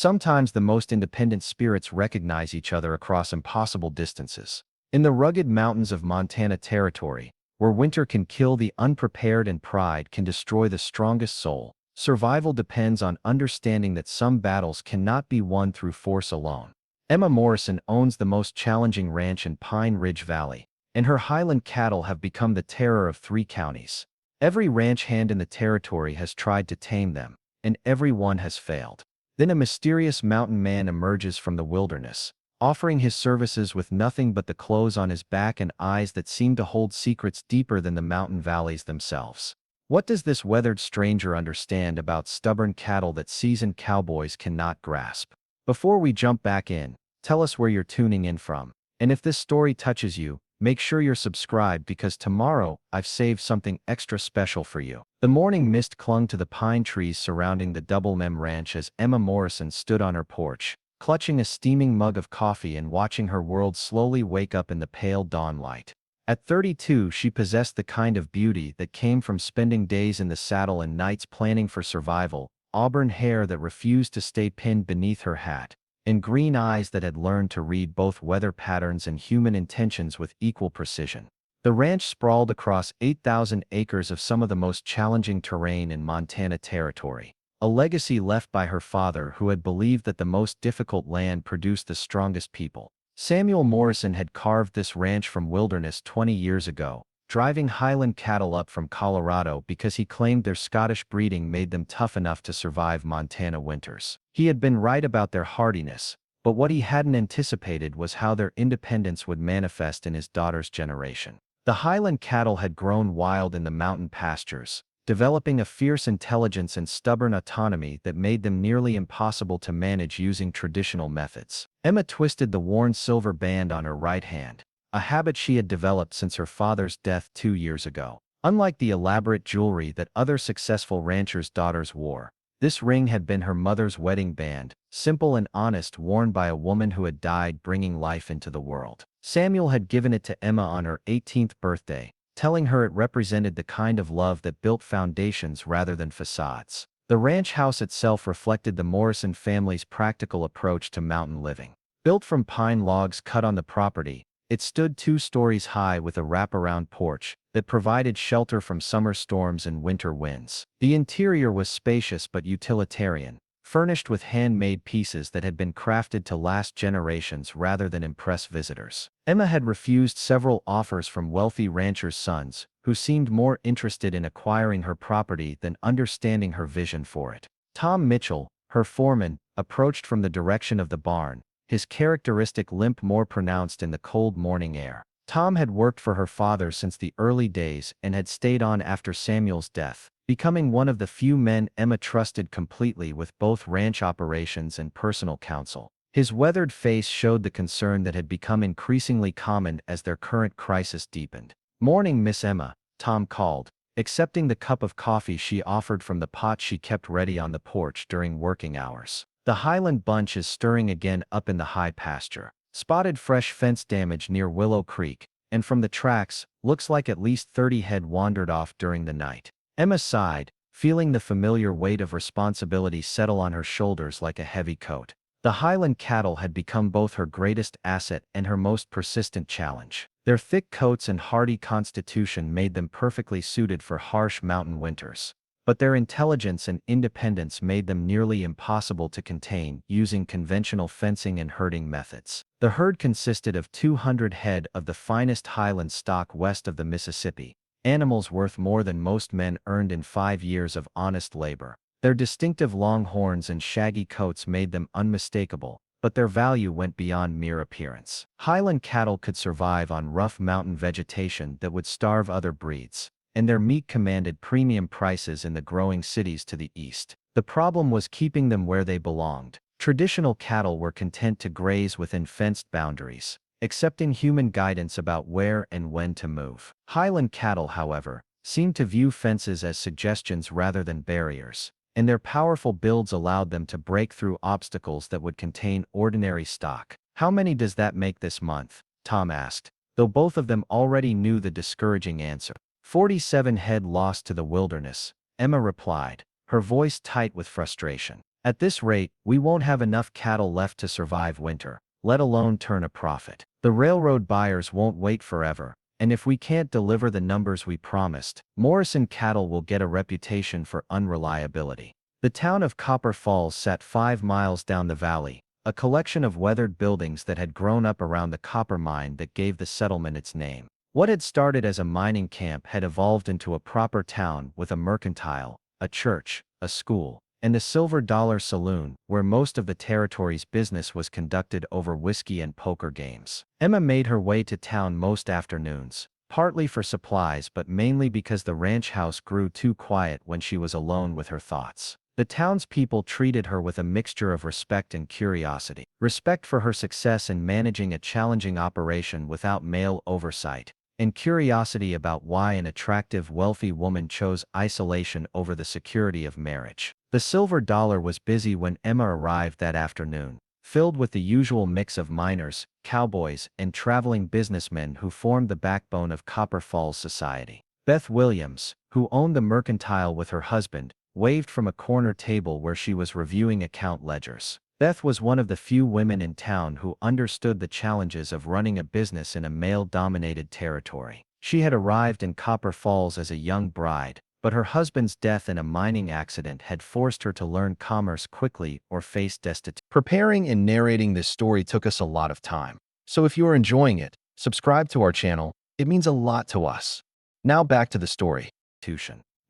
Sometimes the most independent spirits recognize each other across impossible distances. In the rugged mountains of Montana Territory, where winter can kill the unprepared and pride can destroy the strongest soul, survival depends on understanding that some battles cannot be won through force alone. Emma Morrison owns the most challenging ranch in Pine Ridge Valley, and her Highland cattle have become the terror of 3 counties. Every ranch hand in the territory has tried to tame them, and every one has failed. Then a mysterious mountain man emerges from the wilderness, offering his services with nothing but the clothes on his back and eyes that seem to hold secrets deeper than the mountain valleys themselves. What does this weathered stranger understand about stubborn cattle that seasoned cowboys cannot grasp? Before we jump back in, tell us where you're tuning in from. And if this story touches you, make sure you're subscribed because tomorrow I've saved something extra special for you. The morning mist clung to the pine trees surrounding the Double Mem Ranch as Emma Morrison stood on her porch, clutching a steaming mug of coffee and watching her world slowly wake up in the pale dawn light. At 32, she possessed the kind of beauty that came from spending days in the saddle and nights planning for survival, auburn hair that refused to stay pinned beneath her hat, and green eyes that had learned to read both weather patterns and human intentions with equal precision. The ranch sprawled across 8,000 acres of some of the most challenging terrain in Montana Territory, a legacy left by her father who had believed that the most difficult land produced the strongest people. Samuel Morrison had carved this ranch from wilderness 20 years ago, driving Highland cattle up from Colorado because he claimed their Scottish breeding made them tough enough to survive Montana winters. He had been right about their hardiness, but what he hadn't anticipated was how their independence would manifest in his daughter's generation. The Highland cattle had grown wild in the mountain pastures, developing a fierce intelligence and stubborn autonomy that made them nearly impossible to manage using traditional methods. Emma twisted the worn silver band on her right hand, a habit she had developed since her father's death 2 years ago. Unlike the elaborate jewelry that other successful ranchers' daughters wore, this ring had been her mother's wedding band, simple and honest, worn by a woman who had died bringing life into the world. Samuel had given it to Emma on her 18th birthday, telling her it represented the kind of love that built foundations rather than facades. The ranch house itself reflected the Morrison family's practical approach to mountain living. Built from pine logs cut on the property, it stood 2 stories high with a wraparound porch that provided shelter from summer storms and winter winds. The interior was spacious but utilitarian, furnished with handmade pieces that had been crafted to last generations rather than impress visitors. Emma had refused several offers from wealthy ranchers' sons, who seemed more interested in acquiring her property than understanding her vision for it. Tom Mitchell, her foreman, approached from the direction of the barn, his characteristic limp more pronounced in the cold morning air. Tom had worked for her father since the early days and had stayed on after Samuel's death, becoming one of the few men Emma trusted completely with both ranch operations and personal counsel. His weathered face showed the concern that had become increasingly common as their current crisis deepened. "Morning, Miss Emma," Tom called, accepting the cup of coffee she offered from the pot she kept ready on the porch during working hours. "The Highland bunch is stirring again up in the high pasture. Spotted fresh fence damage near Willow Creek, and from the tracks, looks like at least 30 head wandered off during the night." Emma sighed, feeling the familiar weight of responsibility settle on her shoulders like a heavy coat. The Highland cattle had become both her greatest asset and her most persistent challenge. Their thick coats and hardy constitution made them perfectly suited for harsh mountain winters. But their intelligence and independence made them nearly impossible to contain using conventional fencing and herding methods. The herd consisted of 200 head of the finest Highland stock west of the Mississippi, animals worth more than most men earned in 5 years of honest labor. Their distinctive long horns and shaggy coats made them unmistakable, but their value went beyond mere appearance. Highland cattle could survive on rough mountain vegetation that would starve other breeds, and their meat commanded premium prices in the growing cities to the east. The problem was keeping them where they belonged. Traditional cattle were content to graze within fenced boundaries, accepting human guidance about where and when to move. Highland cattle, however, seemed to view fences as suggestions rather than barriers, and their powerful builds allowed them to break through obstacles that would contain ordinary stock. "How many does that make this month?" Tom asked, though both of them already knew the discouraging answer. 47 head lost to the wilderness," Emma replied, her voice tight with frustration. At this rate, we won't have enough cattle left to survive winter, let alone turn a profit. The railroad buyers won't wait forever, and if we can't deliver the numbers we promised, Morrison cattle will get a reputation for unreliability. The town of Copper Falls sat 5 miles down the valley, a collection of weathered buildings that had grown up around the copper mine that gave the settlement its name. What had started as a mining camp had evolved into a proper town with a mercantile, a church, a school, and the Silver Dollar Saloon, where most of the territory's business was conducted over whiskey and poker games. Emma made her way to town most afternoons, partly for supplies but mainly because the ranch house grew too quiet when she was alone with her thoughts. The townspeople treated her with a mixture of respect and curiosity. Respect for her success in managing a challenging operation without male oversight, and curiosity about why an attractive, wealthy woman chose isolation over the security of marriage. The Silver Dollar was busy when Emma arrived that afternoon, filled with the usual mix of miners, cowboys, and traveling businessmen who formed the backbone of Copper Falls society. Beth Williams, who owned the mercantile with her husband, waved from a corner table where she was reviewing account ledgers. Beth was one of the few women in town who understood the challenges of running a business in a male-dominated territory. She had arrived in Copper Falls as a young bride, but her husband's death in a mining accident had forced her to learn commerce quickly or face destitution. Preparing and narrating this story took us a lot of time. So if you are enjoying it, subscribe to our channel. It means a lot to us. Now back to the story.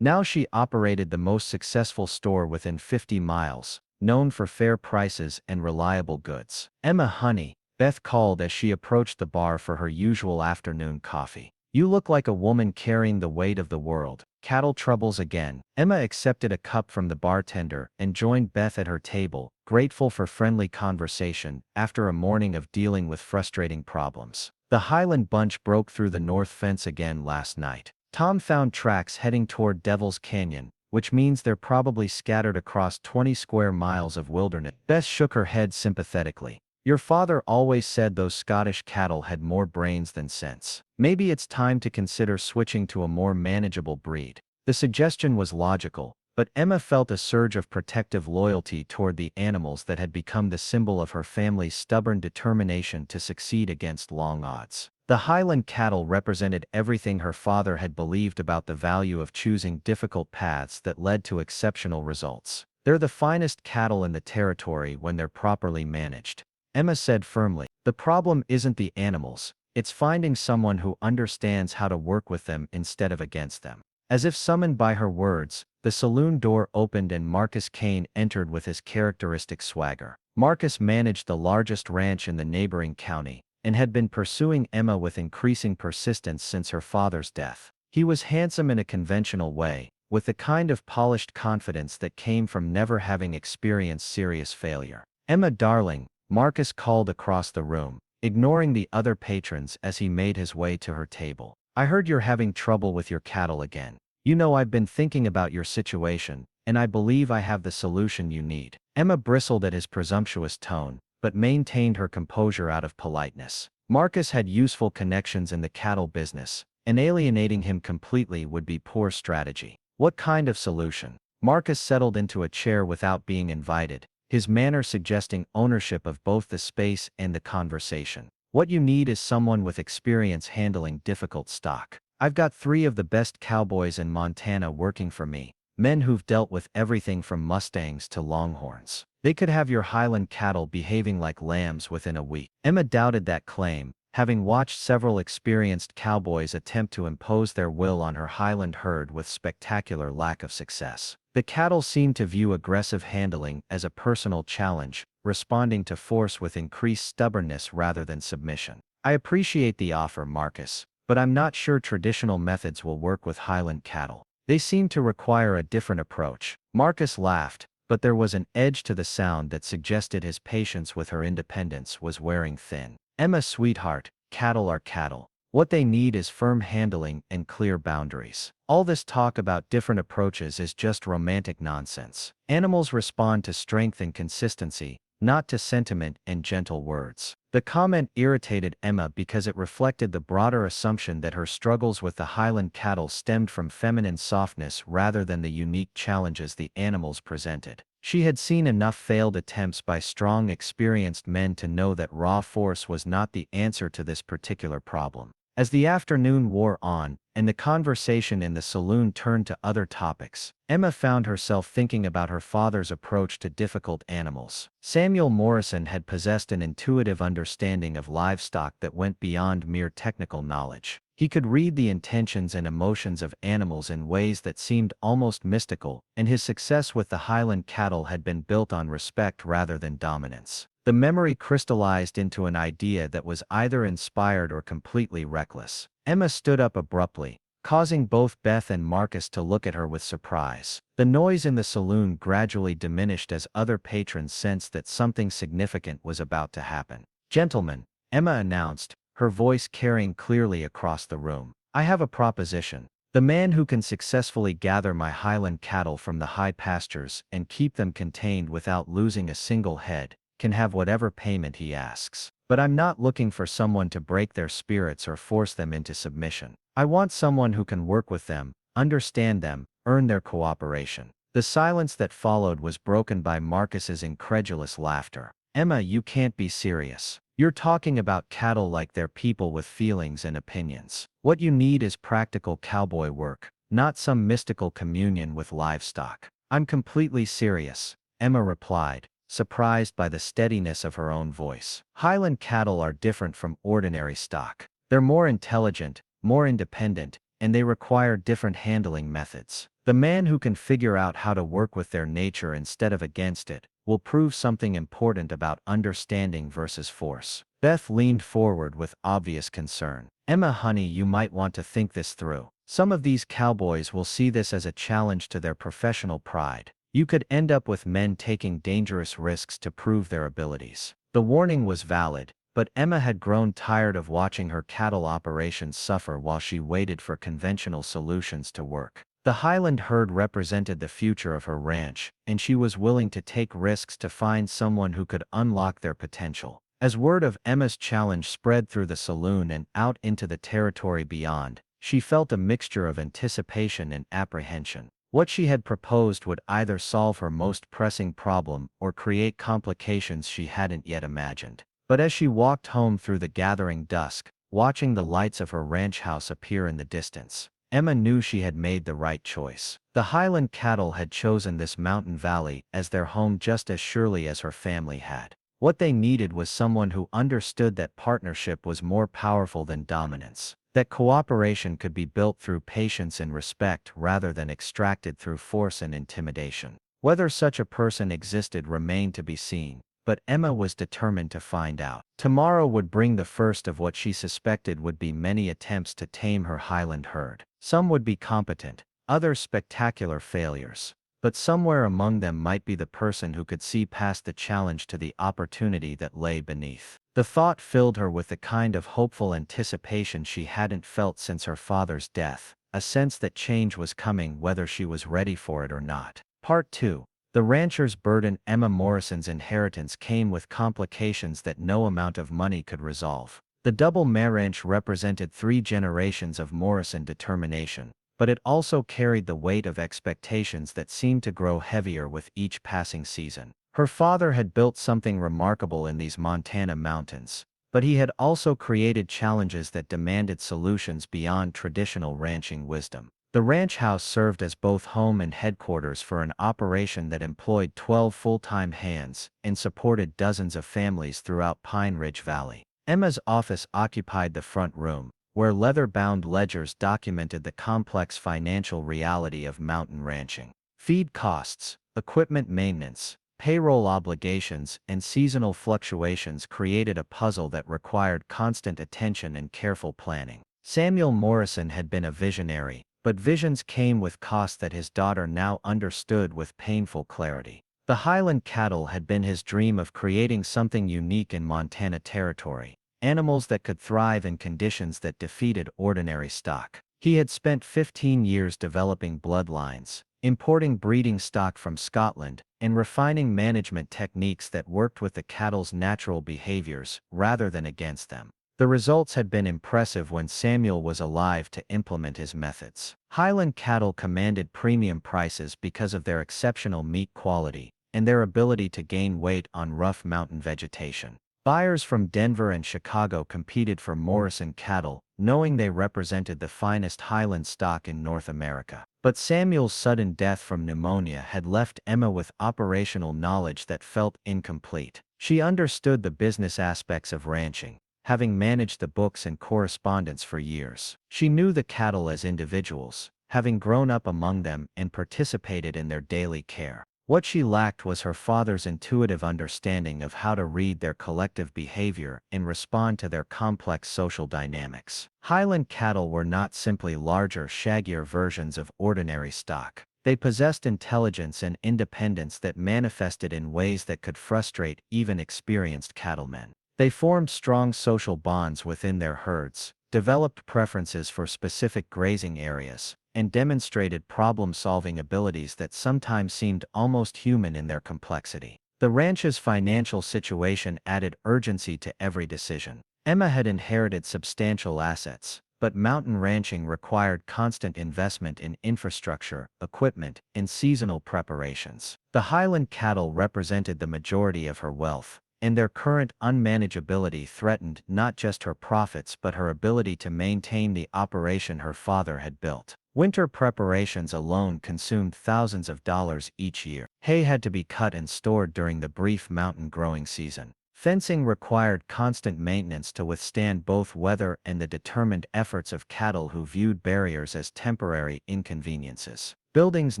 Now she operated the most successful store within 50 miles, known for fair prices and reliable goods. Emma, honey, Beth called as she approached the bar for her usual afternoon coffee. You look like a woman carrying the weight of the world. Cattle troubles again. Emma accepted a cup from the bartender and joined Beth at her table, grateful for friendly conversation after a morning of dealing with frustrating problems. The Highland bunch broke through the north fence again last night. Tom found tracks heading toward Devil's Canyon, which means they're probably scattered across 20 square miles of wilderness. Beth shook her head sympathetically. Your father always said those Scottish cattle had more brains than sense. Maybe it's time to consider switching to a more manageable breed. The suggestion was logical, but Emma felt a surge of protective loyalty toward the animals that had become the symbol of her family's stubborn determination to succeed against long odds. The Highland cattle represented everything her father had believed about the value of choosing difficult paths that led to exceptional results. They're the finest cattle in the territory when they're properly managed, Emma said firmly. The problem isn't the animals, it's finding someone who understands how to work with them instead of against them. As if summoned by her words, the saloon door opened and Marcus Kane entered with his characteristic swagger. Marcus managed the largest ranch in the neighboring county, and had been pursuing Emma with increasing persistence since her father's death. He was handsome in a conventional way, with the kind of polished confidence that came from never having experienced serious failure. Emma, darling, Marcus called across the room, ignoring the other patrons as he made his way to her table. I heard you're having trouble with your cattle again. You know, I've been thinking about your situation, and I believe I have the solution you need. Emma bristled at his presumptuous tone, but maintained her composure out of politeness. Marcus had useful connections in the cattle business, and alienating him completely would be poor strategy. What kind of solution? Marcus settled into a chair without being invited, his manner suggesting ownership of both the space and the conversation. What you need is someone with experience handling difficult stock. I've got 3 of the best cowboys in Montana working for me, men who've dealt with everything from Mustangs to Longhorns. They could have your Highland cattle behaving like lambs within a week. Emma doubted that claim, having watched several experienced cowboys attempt to impose their will on her Highland herd with spectacular lack of success. The cattle seemed to view aggressive handling as a personal challenge, responding to force with increased stubbornness rather than submission. I appreciate the offer, Marcus, but I'm not sure traditional methods will work with Highland cattle. They seem to require a different approach. Marcus laughed, but there was an edge to the sound that suggested his patience with her independence was wearing thin. Emma, sweetheart, cattle are cattle. What they need is firm handling and clear boundaries. All this talk about different approaches is just romantic nonsense. Animals respond to strength and consistency, not to sentiment and gentle words. The comment irritated Emma because it reflected the broader assumption that her struggles with the Highland cattle stemmed from feminine softness rather than the unique challenges the animals presented. She had seen enough failed attempts by strong, experienced men to know that raw force was not the answer to this particular problem. As the afternoon wore on, and the conversation in the saloon turned to other topics, Emma found herself thinking about her father's approach to difficult animals. Samuel Morrison had possessed an intuitive understanding of livestock that went beyond mere technical knowledge. He could read the intentions and emotions of animals in ways that seemed almost mystical, and his success with the Highland cattle had been built on respect rather than dominance. The memory crystallized into an idea that was either inspired or completely reckless. Emma stood up abruptly, causing both Beth and Marcus to look at her with surprise. The noise in the saloon gradually diminished as other patrons sensed that something significant was about to happen. "Gentlemen," Emma announced, her voice carrying clearly across the room, "I have a proposition. The man who can successfully gather my Highland cattle from the high pastures and keep them contained without losing a single head can have whatever payment he asks. But I'm not looking for someone to break their spirits or force them into submission. I want someone who can work with them, understand them, earn their cooperation." The silence that followed was broken by Marcus's incredulous laughter. "Emma, you can't be serious. You're talking about cattle like they're people with feelings and opinions. What you need is practical cowboy work, not some mystical communion with livestock." "I'm completely serious," Emma replied, surprised by the steadiness of her own voice. "Highland cattle are different from ordinary stock. They're more intelligent, more independent, and they require different handling methods. The man who can figure out how to work with their nature instead of against it will prove something important about understanding versus force." Beth leaned forward with obvious concern. "Emma, honey, you might want to think this through. Some of these cowboys will see this as a challenge to their professional pride. You could end up with men taking dangerous risks to prove their abilities." The warning was valid, but Emma had grown tired of watching her cattle operations suffer while she waited for conventional solutions to work. The Highland herd represented the future of her ranch, and she was willing to take risks to find someone who could unlock their potential. As word of Emma's challenge spread through the saloon and out into the territory beyond, she felt a mixture of anticipation and apprehension. What she had proposed would either solve her most pressing problem or create complications she hadn't yet imagined. But as she walked home through the gathering dusk, watching the lights of her ranch house appear in the distance, Emma knew she had made the right choice. The Highland cattle had chosen this mountain valley as their home just as surely as her family had. What they needed was someone who understood that partnership was more powerful than dominance, that cooperation could be built through patience and respect rather than extracted through force and intimidation. Whether such a person existed remained to be seen, but Emma was determined to find out. Tomorrow would bring the first of what she suspected would be many attempts to tame her Highland herd. Some would be competent, others spectacular failures. But somewhere among them might be the person who could see past the challenge to the opportunity that lay beneath. The thought filled her with the kind of hopeful anticipation she hadn't felt since her father's death, a sense that change was coming whether she was ready for it or not. Part 2. The rancher's burden. Emma Morrison's inheritance came with complications that no amount of money could resolve. The double mare ranch represented 3 generations of Morrison determination, but it also carried the weight of expectations that seemed to grow heavier with each passing season. Her father had built something remarkable in these Montana mountains, but he had also created challenges that demanded solutions beyond traditional ranching wisdom. The ranch house served as both home and headquarters for an operation that employed 12 full-time hands and supported dozens of families throughout Pine Ridge Valley. Emma's office occupied the front room, where leather-bound ledgers documented the complex financial reality of mountain ranching. Feed costs, equipment maintenance, payroll obligations, and seasonal fluctuations created a puzzle that required constant attention and careful planning. Samuel Morrison had been a visionary, but visions came with costs that his daughter now understood with painful clarity. The Highland cattle had been his dream of creating something unique in Montana territory, animals that could thrive in conditions that defeated ordinary stock. He had spent 15 years developing bloodlines, importing breeding stock from Scotland, and refining management techniques that worked with the cattle's natural behaviors rather than against them. The results had been impressive when Samuel was alive to implement his methods. Highland cattle commanded premium prices because of their exceptional meat quality, and their ability to gain weight on rough mountain vegetation. Buyers from Denver and Chicago competed for Morrison cattle, knowing they represented the finest Highland stock in North America. But Samuel's sudden death from pneumonia had left Emma with operational knowledge that felt incomplete. She understood the business aspects of ranching, having managed the books and correspondence for years. She knew the cattle as individuals, having grown up among them and participated in their daily care. What she lacked was her father's intuitive understanding of how to read their collective behavior and respond to their complex social dynamics. Highland cattle were not simply larger, shaggier versions of ordinary stock. They possessed intelligence and independence that manifested in ways that could frustrate even experienced cattlemen. They formed strong social bonds within their herds, developed preferences for specific grazing areas, and demonstrated problem-solving abilities that sometimes seemed almost human in their complexity. The ranch's financial situation added urgency to every decision. Emma had inherited substantial assets, but mountain ranching required constant investment in infrastructure, equipment, and seasonal preparations. The Highland cattle represented the majority of her wealth, and their current unmanageability threatened not just her profits but her ability to maintain the operation her father had built. Winter preparations alone consumed thousands of dollars each year. Hay had to be cut and stored during the brief mountain growing season. Fencing required constant maintenance to withstand both weather and the determined efforts of cattle who viewed barriers as temporary inconveniences. Buildings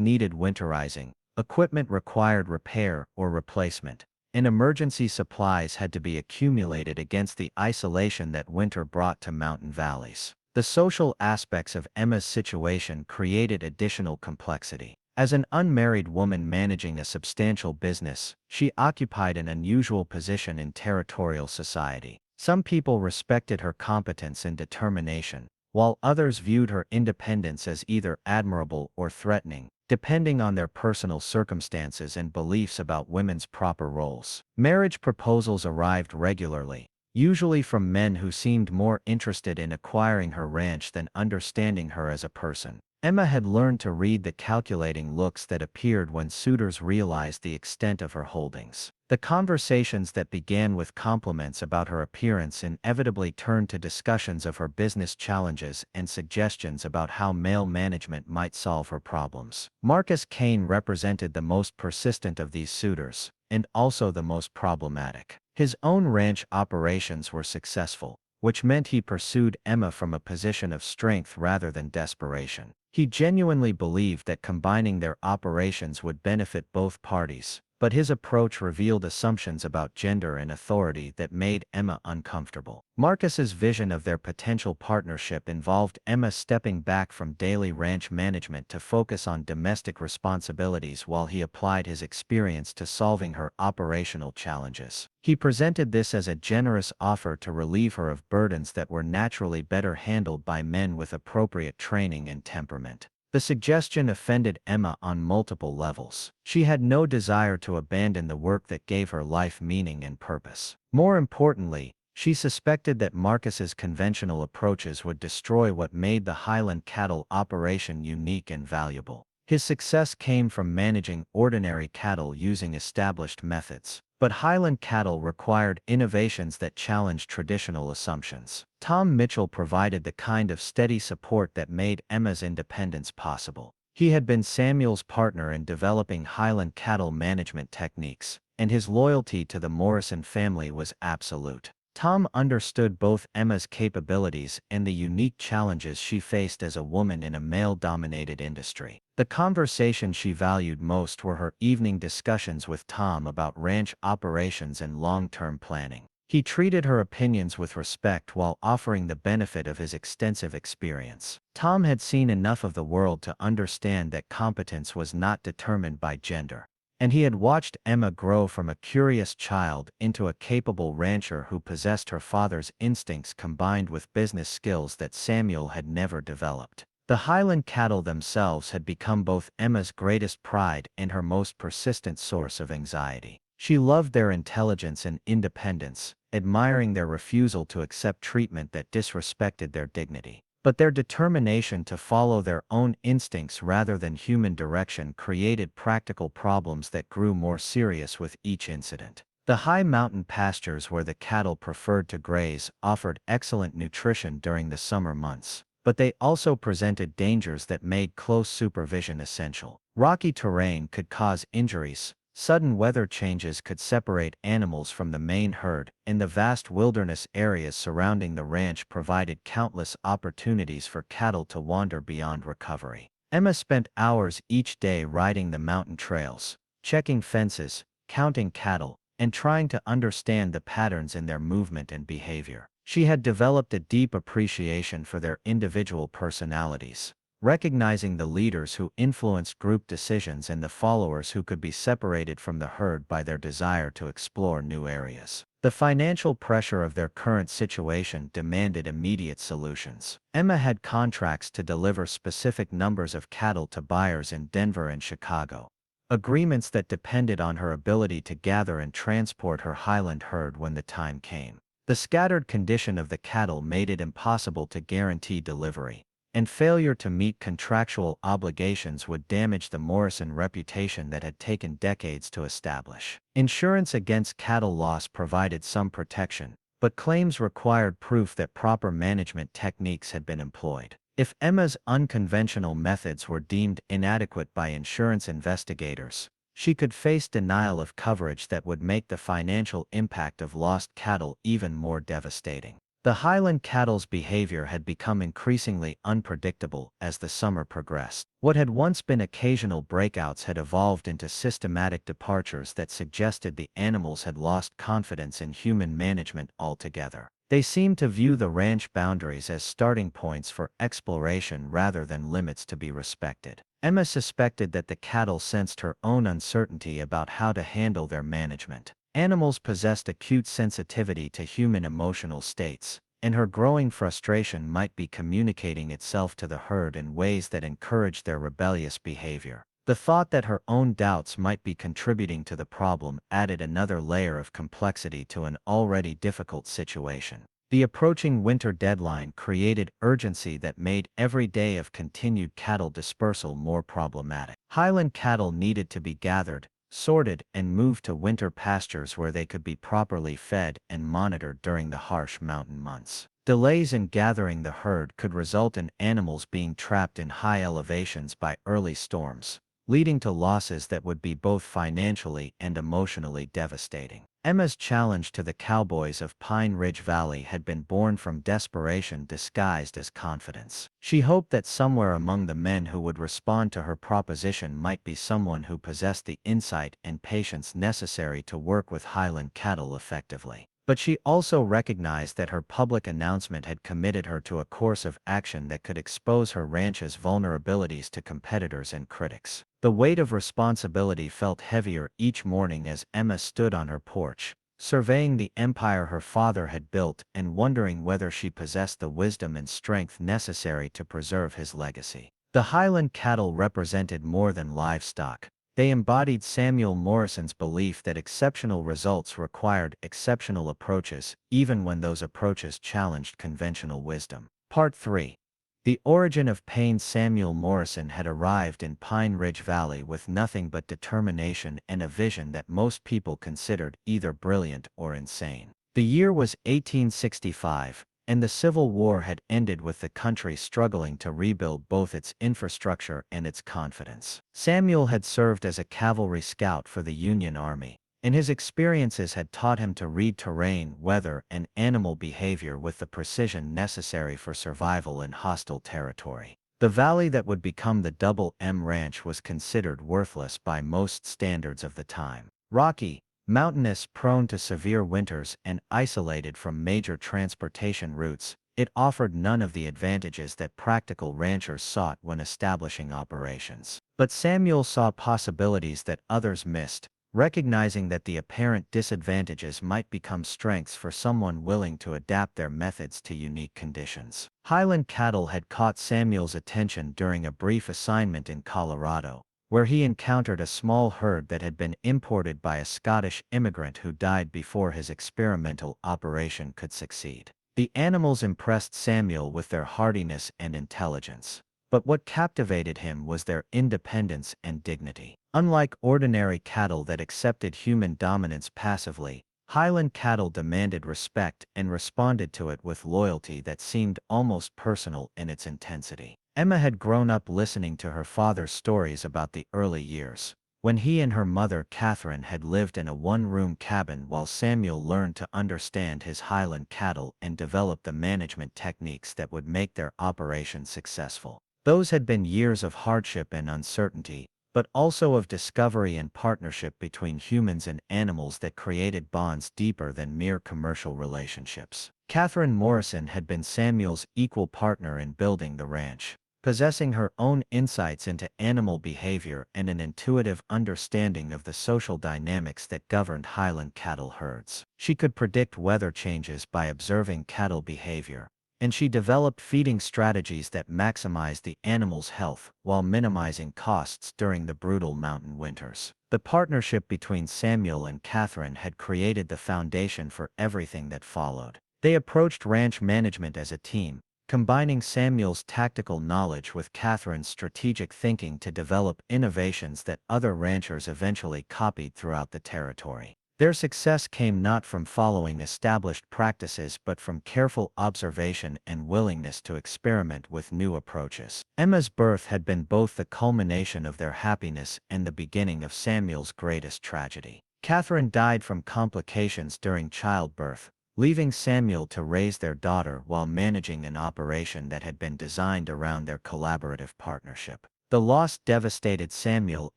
needed winterizing, equipment required repair or replacement, and emergency supplies had to be accumulated against the isolation that winter brought to mountain valleys. The social aspects of Emma's situation created additional complexity. As an unmarried woman managing a substantial business, she occupied an unusual position in territorial society. Some people respected her competence and determination, while others viewed her independence as either admirable or threatening, depending on their personal circumstances and beliefs about women's proper roles. Marriage proposals arrived regularly, usually from men who seemed more interested in acquiring her ranch than understanding her as a person. Emma had learned to read the calculating looks that appeared when suitors realized the extent of her holdings. The conversations that began with compliments about her appearance inevitably turned to discussions of her business challenges and suggestions about how male management might solve her problems. Marcus Kane represented the most persistent of these suitors, and also the most problematic. His own ranch operations were successful, which meant he pursued Emma from a position of strength rather than desperation. He genuinely believed that combining their operations would benefit both parties, but his approach revealed assumptions about gender and authority that made Emma uncomfortable. Marcus's vision of their potential partnership involved Emma stepping back from daily ranch management to focus on domestic responsibilities while he applied his experience to solving her operational challenges. He presented this as a generous offer to relieve her of burdens that were naturally better handled by men with appropriate training and temperament. The suggestion offended Emma on multiple levels. She had no desire to abandon the work that gave her life meaning and purpose. More importantly, she suspected that Marcus's conventional approaches would destroy what made the Highland cattle operation unique and valuable. His success came from managing ordinary cattle using established methods, but Highland cattle required innovations that challenged traditional assumptions. Tom Mitchell provided the kind of steady support that made Emma's independence possible. He had been Samuel's partner in developing Highland cattle management techniques, and his loyalty to the Morrison family was absolute. Tom understood both Emma's capabilities and the unique challenges she faced as a woman in a male-dominated industry. The conversations she valued most were her evening discussions with Tom about ranch operations and long-term planning. He treated her opinions with respect while offering the benefit of his extensive experience. Tom had seen enough of the world to understand that competence was not determined by gender, and he had watched Emma grow from a curious child into a capable rancher who possessed her father's instincts combined with business skills that Samuel had never developed. The Highland cattle themselves had become both Emma's greatest pride and her most persistent source of anxiety. She loved their intelligence and independence, admiring their refusal to accept treatment that disrespected their dignity. But their determination to follow their own instincts rather than human direction created practical problems that grew more serious with each incident. The high mountain pastures where the cattle preferred to graze offered excellent nutrition during the summer months, but they also presented dangers that made close supervision essential. Rocky terrain could cause injuries, sudden weather changes could separate animals from the main herd, and the vast wilderness areas surrounding the ranch provided countless opportunities for cattle to wander beyond recovery. Emma spent hours each day riding the mountain trails, checking fences, counting cattle, and trying to understand the patterns in their movement and behavior. She had developed a deep appreciation for their individual personalities, recognizing the leaders who influenced group decisions and the followers who could be separated from the herd by their desire to explore new areas. The financial pressure of their current situation demanded immediate solutions. Emma had contracts to deliver specific numbers of cattle to buyers in Denver and Chicago, agreements that depended on her ability to gather and transport her Highland herd when the time came. The scattered condition of the cattle made it impossible to guarantee delivery, and failure to meet contractual obligations would damage the Morrison reputation that had taken decades to establish. Insurance against cattle loss provided some protection, but claims required proof that proper management techniques had been employed. If Emma's unconventional methods were deemed inadequate by insurance investigators, she could face denial of coverage that would make the financial impact of lost cattle even more devastating. The Highland cattle's behavior had become increasingly unpredictable as the summer progressed. What had once been occasional breakouts had evolved into systematic departures that suggested the animals had lost confidence in human management altogether. They seemed to view the ranch boundaries as starting points for exploration rather than limits to be respected. Emma suspected that the cattle sensed her own uncertainty about how to handle their management. Animals possessed acute sensitivity to human emotional states, and her growing frustration might be communicating itself to the herd in ways that encouraged their rebellious behavior. The thought that her own doubts might be contributing to the problem added another layer of complexity to an already difficult situation. The approaching winter deadline created urgency that made every day of continued cattle dispersal more problematic. Highland cattle needed to be gathered, sorted, and moved to winter pastures where they could be properly fed and monitored during the harsh mountain months. Delays in gathering the herd could result in animals being trapped in high elevations by early storms, leading to losses that would be both financially and emotionally devastating. Emma's challenge to the cowboys of Pine Ridge Valley had been born from desperation disguised as confidence. She hoped that somewhere among the men who would respond to her proposition might be someone who possessed the insight and patience necessary to work with Highland cattle effectively. But she also recognized that her public announcement had committed her to a course of action that could expose her ranch's vulnerabilities to competitors and critics. The weight of responsibility felt heavier each morning as Emma stood on her porch, surveying the empire her father had built and wondering whether she possessed the wisdom and strength necessary to preserve his legacy. The Highland cattle represented more than livestock. They embodied Samuel Morrison's belief that exceptional results required exceptional approaches, even when those approaches challenged conventional wisdom. Part 3. The origin of pain. Samuel Morrison had arrived in Pine Ridge Valley with nothing but determination and a vision that most people considered either brilliant or insane. The year was 1865, and the Civil War had ended with the country struggling to rebuild both its infrastructure and its confidence. Samuel had served as a cavalry scout for the Union Army, and his experiences had taught him to read terrain, weather, and animal behavior with the precision necessary for survival in hostile territory. The valley that would become the Double M Ranch was considered worthless by most standards of the time. Rocky, mountainous, prone to severe winters, and isolated from major transportation routes, it offered none of the advantages that practical ranchers sought when establishing operations. But Samuel saw possibilities that others missed, recognizing that the apparent disadvantages might become strengths for someone willing to adapt their methods to unique conditions. Highland cattle had caught Samuel's attention during a brief assignment in Colorado, where he encountered a small herd that had been imported by a Scottish immigrant who died before his experimental operation could succeed. The animals impressed Samuel with their hardiness and intelligence. But what captivated him was their independence and dignity. Unlike ordinary cattle that accepted human dominance passively, Highland cattle demanded respect and responded to it with loyalty that seemed almost personal in its intensity. Emma had grown up listening to her father's stories about the early years, when he and her mother Catherine had lived in a one-room cabin while Samuel learned to understand his Highland cattle and develop the management techniques that would make their operation successful. Those had been years of hardship and uncertainty, but also of discovery and partnership between humans and animals that created bonds deeper than mere commercial relationships. Catherine Morrison had been Samuel's equal partner in building the ranch, possessing her own insights into animal behavior and an intuitive understanding of the social dynamics that governed Highland cattle herds. She could predict weather changes by observing cattle behavior, and she developed feeding strategies that maximized the animal's health while minimizing costs during the brutal mountain winters. The partnership between Samuel and Catherine had created the foundation for everything that followed. They approached ranch management as a team, combining Samuel's tactical knowledge with Catherine's strategic thinking to develop innovations that other ranchers eventually copied throughout the territory. Their success came not from following established practices but from careful observation and willingness to experiment with new approaches. Emma's birth had been both the culmination of their happiness and the beginning of Samuel's greatest tragedy. Catherine died from complications during childbirth, leaving Samuel to raise their daughter while managing an operation that had been designed around their collaborative partnership. The loss devastated Samuel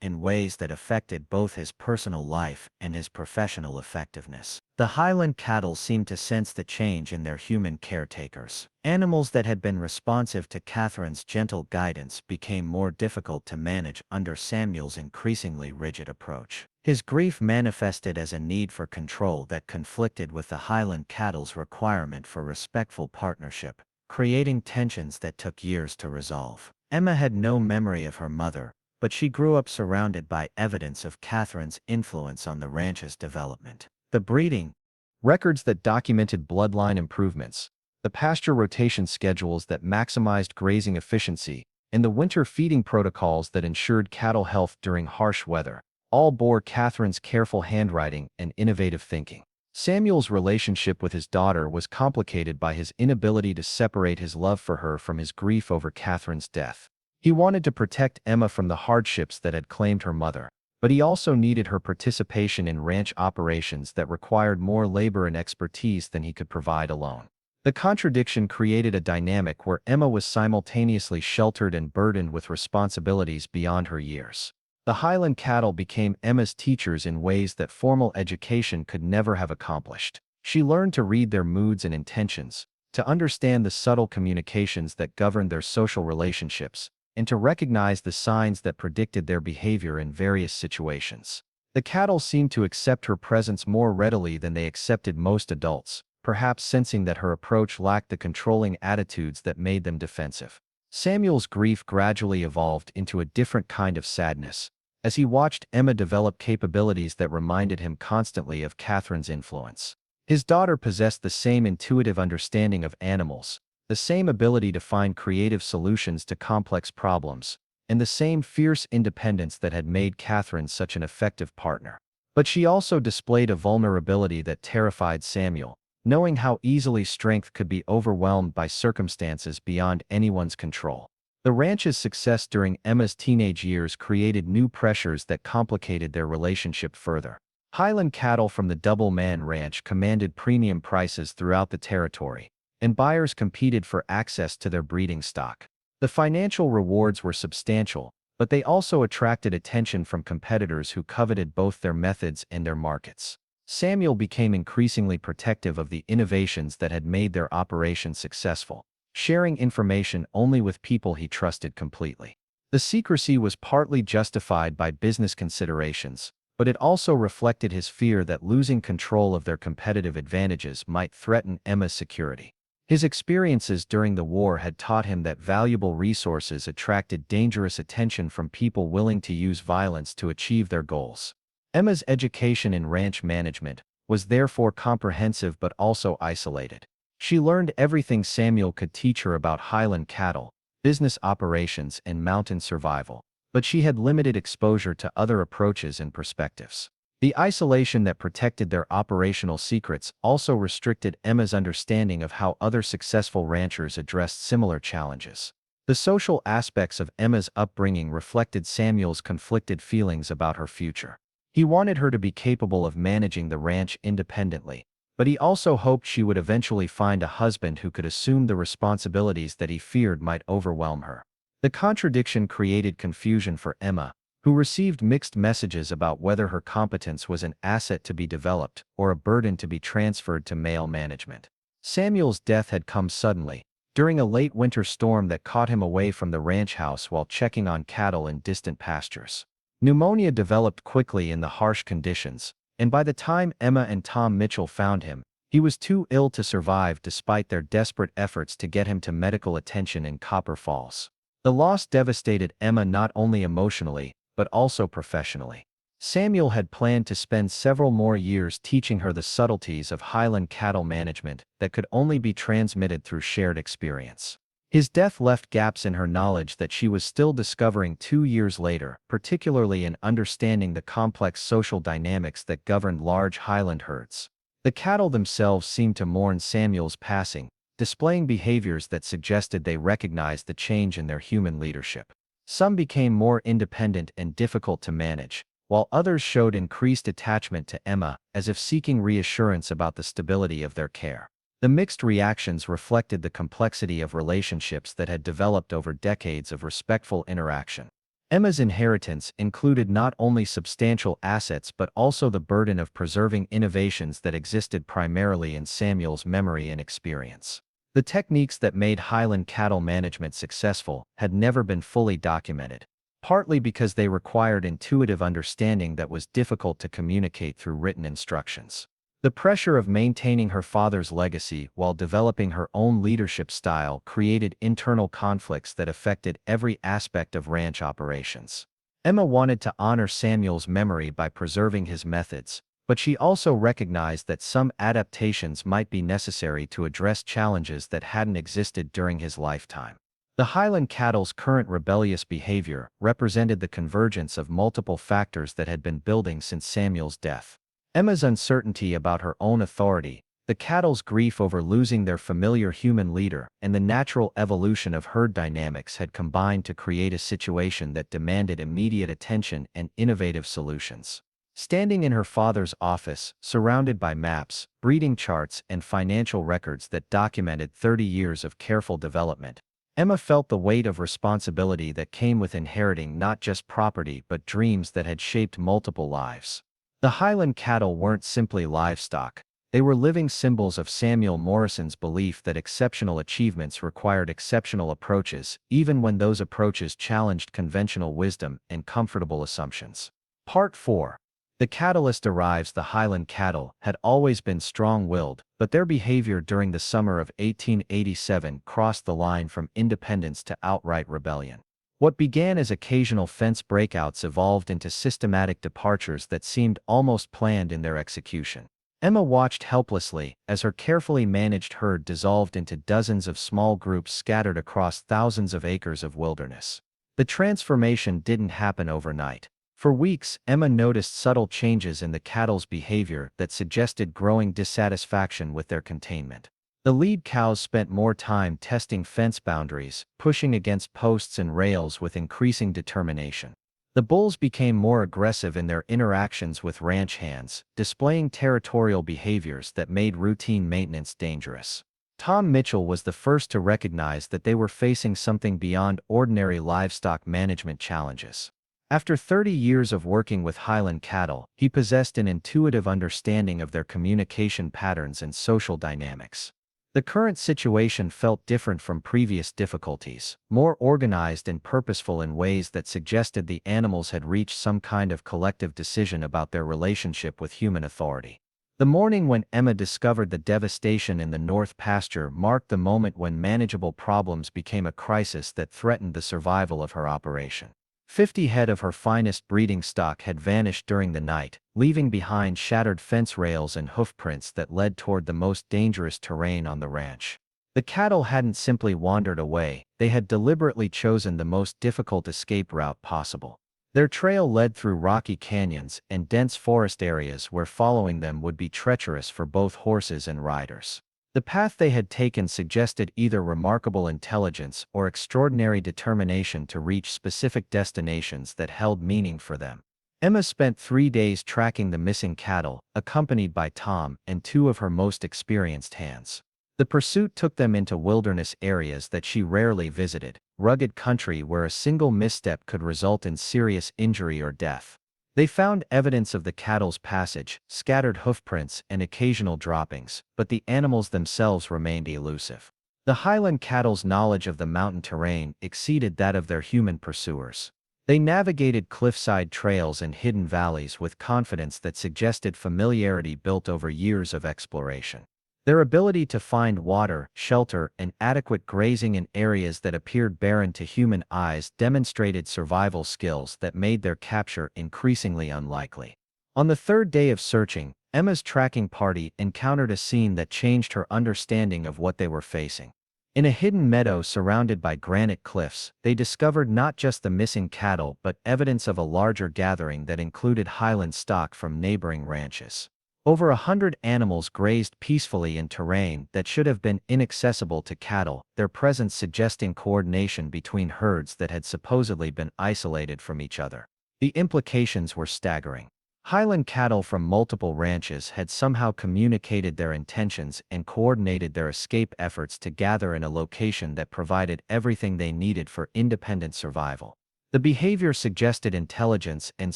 in ways that affected both his personal life and his professional effectiveness. The Highland cattle seemed to sense the change in their human caretakers. Animals that had been responsive to Catherine's gentle guidance became more difficult to manage under Samuel's increasingly rigid approach. His grief manifested as a need for control that conflicted with the Highland cattle's requirement for respectful partnership, creating tensions that took years to resolve. Emma had no memory of her mother, but she grew up surrounded by evidence of Catherine's influence on the ranch's development. The breeding Records that documented bloodline improvements, the pasture rotation schedules that maximized grazing efficiency, and the winter feeding protocols that ensured cattle health during harsh weather, all bore Catherine's careful handwriting and innovative thinking. Samuel's relationship with his daughter was complicated by his inability to separate his love for her from his grief over Catherine's death. He wanted to protect Emma from the hardships that had claimed her mother, but he also needed her participation in ranch operations that required more labor and expertise than he could provide alone. The contradiction created a dynamic where Emma was simultaneously sheltered and burdened with responsibilities beyond her years. The Highland cattle became Emma's teachers in ways that formal education could never have accomplished. She learned to read their moods and intentions, to understand the subtle communications that governed their social relationships, and to recognize the signs that predicted their behavior in various situations. The cattle seemed to accept her presence more readily than they accepted most adults, perhaps sensing that her approach lacked the controlling attitudes that made them defensive. Samuel's grief gradually evolved into a different kind of sadness, as he watched Emma develop capabilities that reminded him constantly of Catherine's influence. His daughter possessed the same intuitive understanding of animals, the same ability to find creative solutions to complex problems, and the same fierce independence that had made Catherine such an effective partner. But she also displayed a vulnerability that terrified Samuel, knowing how easily strength could be overwhelmed by circumstances beyond anyone's control. The ranch's success during Emma's teenage years created new pressures that complicated their relationship further. Highland cattle from the Double Man Ranch commanded premium prices throughout the territory, and buyers competed for access to their breeding stock. The financial rewards were substantial, but they also attracted attention from competitors who coveted both their methods and their markets. Samuel became increasingly protective of the innovations that had made their operation successful, sharing information only with people he trusted completely. The secrecy was partly justified by business considerations, but it also reflected his fear that losing control of their competitive advantages might threaten Emma's security. His experiences during the war had taught him that valuable resources attracted dangerous attention from people willing to use violence to achieve their goals. Emma's education in ranch management was therefore comprehensive but also isolated. She learned everything Samuel could teach her about Highland cattle, business operations, and mountain survival, but she had limited exposure to other approaches and perspectives. The isolation that protected their operational secrets also restricted Emma's understanding of how other successful ranchers addressed similar challenges. The social aspects of Emma's upbringing reflected Samuel's conflicted feelings about her future. He wanted her to be capable of managing the ranch independently, but he also hoped she would eventually find a husband who could assume the responsibilities that he feared might overwhelm her. The contradiction created confusion for Emma, who received mixed messages about whether her competence was an asset to be developed or a burden to be transferred to male management. Samuel's death had come suddenly, during a late winter storm that caught him away from the ranch house while checking on cattle in distant pastures. Pneumonia developed quickly in the harsh conditions, and by the time Emma and Tom Mitchell found him, he was too ill to survive despite their desperate efforts to get him to medical attention in Copper Falls. The loss devastated Emma not only emotionally, but also professionally. Samuel had planned to spend several more years teaching her the subtleties of Highland cattle management that could only be transmitted through shared experience. His death left gaps in her knowledge that she was still discovering 2 years later, particularly in understanding the complex social dynamics that governed large Highland herds. The cattle themselves seemed to mourn Samuel's passing, displaying behaviors that suggested they recognized the change in their human leadership. Some became more independent and difficult to manage, while others showed increased attachment to Emma, as if seeking reassurance about the stability of their care. The mixed reactions reflected the complexity of relationships that had developed over decades of respectful interaction. Emma's inheritance included not only substantial assets but also the burden of preserving innovations that existed primarily in Samuel's memory and experience. The techniques that made Highland cattle management successful had never been fully documented, partly because they required intuitive understanding that was difficult to communicate through written instructions. The pressure of maintaining her father's legacy while developing her own leadership style created internal conflicts that affected every aspect of ranch operations. Emma wanted to honor Samuel's memory by preserving his methods, but she also recognized that some adaptations might be necessary to address challenges that hadn't existed during his lifetime. The Highland cattle's current rebellious behavior represented the convergence of multiple factors that had been building since Samuel's death. Emma's uncertainty about her own authority, the cattle's grief over losing their familiar human leader, and the natural evolution of herd dynamics had combined to create a situation that demanded immediate attention and innovative solutions. Standing in her father's office, surrounded by maps, breeding charts, and financial records that documented 30 years of careful development, Emma felt the weight of responsibility that came with inheriting not just property but dreams that had shaped multiple lives. The Highland cattle weren't simply livestock, they were living symbols of Samuel Morrison's belief that exceptional achievements required exceptional approaches, even when those approaches challenged conventional wisdom and comfortable assumptions. Part 4. The catalyst arrives. The Highland cattle had always been strong-willed, but their behavior during the summer of 1887 crossed the line from independence to outright rebellion. What began as occasional fence breakouts evolved into systematic departures that seemed almost planned in their execution. Emma watched helplessly as her carefully managed herd dissolved into dozens of small groups scattered across thousands of acres of wilderness. The transformation didn't happen overnight. For weeks, Emma noticed subtle changes in the cattle's behavior that suggested growing dissatisfaction with their containment. The lead cows spent more time testing fence boundaries, pushing against posts and rails with increasing determination. The bulls became more aggressive in their interactions with ranch hands, displaying territorial behaviors that made routine maintenance dangerous. Tom Mitchell was the first to recognize that they were facing something beyond ordinary livestock management challenges. After 30 years of working with Highland cattle, he possessed an intuitive understanding of their communication patterns and social dynamics. The current situation felt different from previous difficulties, more organized and purposeful in ways that suggested the animals had reached some kind of collective decision about their relationship with human authority. The morning when Emma discovered the devastation in the North pasture marked the moment when manageable problems became a crisis that threatened the survival of her operation. 50 head of her finest breeding stock had vanished during the night, leaving behind shattered fence rails and hoofprints that led toward the most dangerous terrain on the ranch. The cattle hadn't simply wandered away, they had deliberately chosen the most difficult escape route possible. Their trail led through rocky canyons and dense forest areas where following them would be treacherous for both horses and riders. The path they had taken suggested either remarkable intelligence or extraordinary determination to reach specific destinations that held meaning for them. Emma spent 3 days tracking the missing cattle, accompanied by Tom and two of her most experienced hands. The pursuit took them into wilderness areas that she rarely visited, rugged country where a single misstep could result in serious injury or death. They found evidence of the cattle's passage, scattered hoofprints and occasional droppings, but the animals themselves remained elusive. The Highland cattle's knowledge of the mountain terrain exceeded that of their human pursuers. They navigated cliffside trails and hidden valleys with confidence that suggested familiarity built over years of exploration. Their ability to find water, shelter, and adequate grazing in areas that appeared barren to human eyes demonstrated survival skills that made their capture increasingly unlikely. On the third day of searching, Emma's tracking party encountered a scene that changed her understanding of what they were facing. In a hidden meadow surrounded by granite cliffs, they discovered not just the missing cattle but evidence of a larger gathering that included Highland stock from neighboring ranches. Over 100 animals grazed peacefully in terrain that should have been inaccessible to cattle, their presence suggesting coordination between herds that had supposedly been isolated from each other. The implications were staggering. Highland cattle from multiple ranches had somehow communicated their intentions and coordinated their escape efforts to gather in a location that provided everything they needed for independent survival. The behavior suggested intelligence and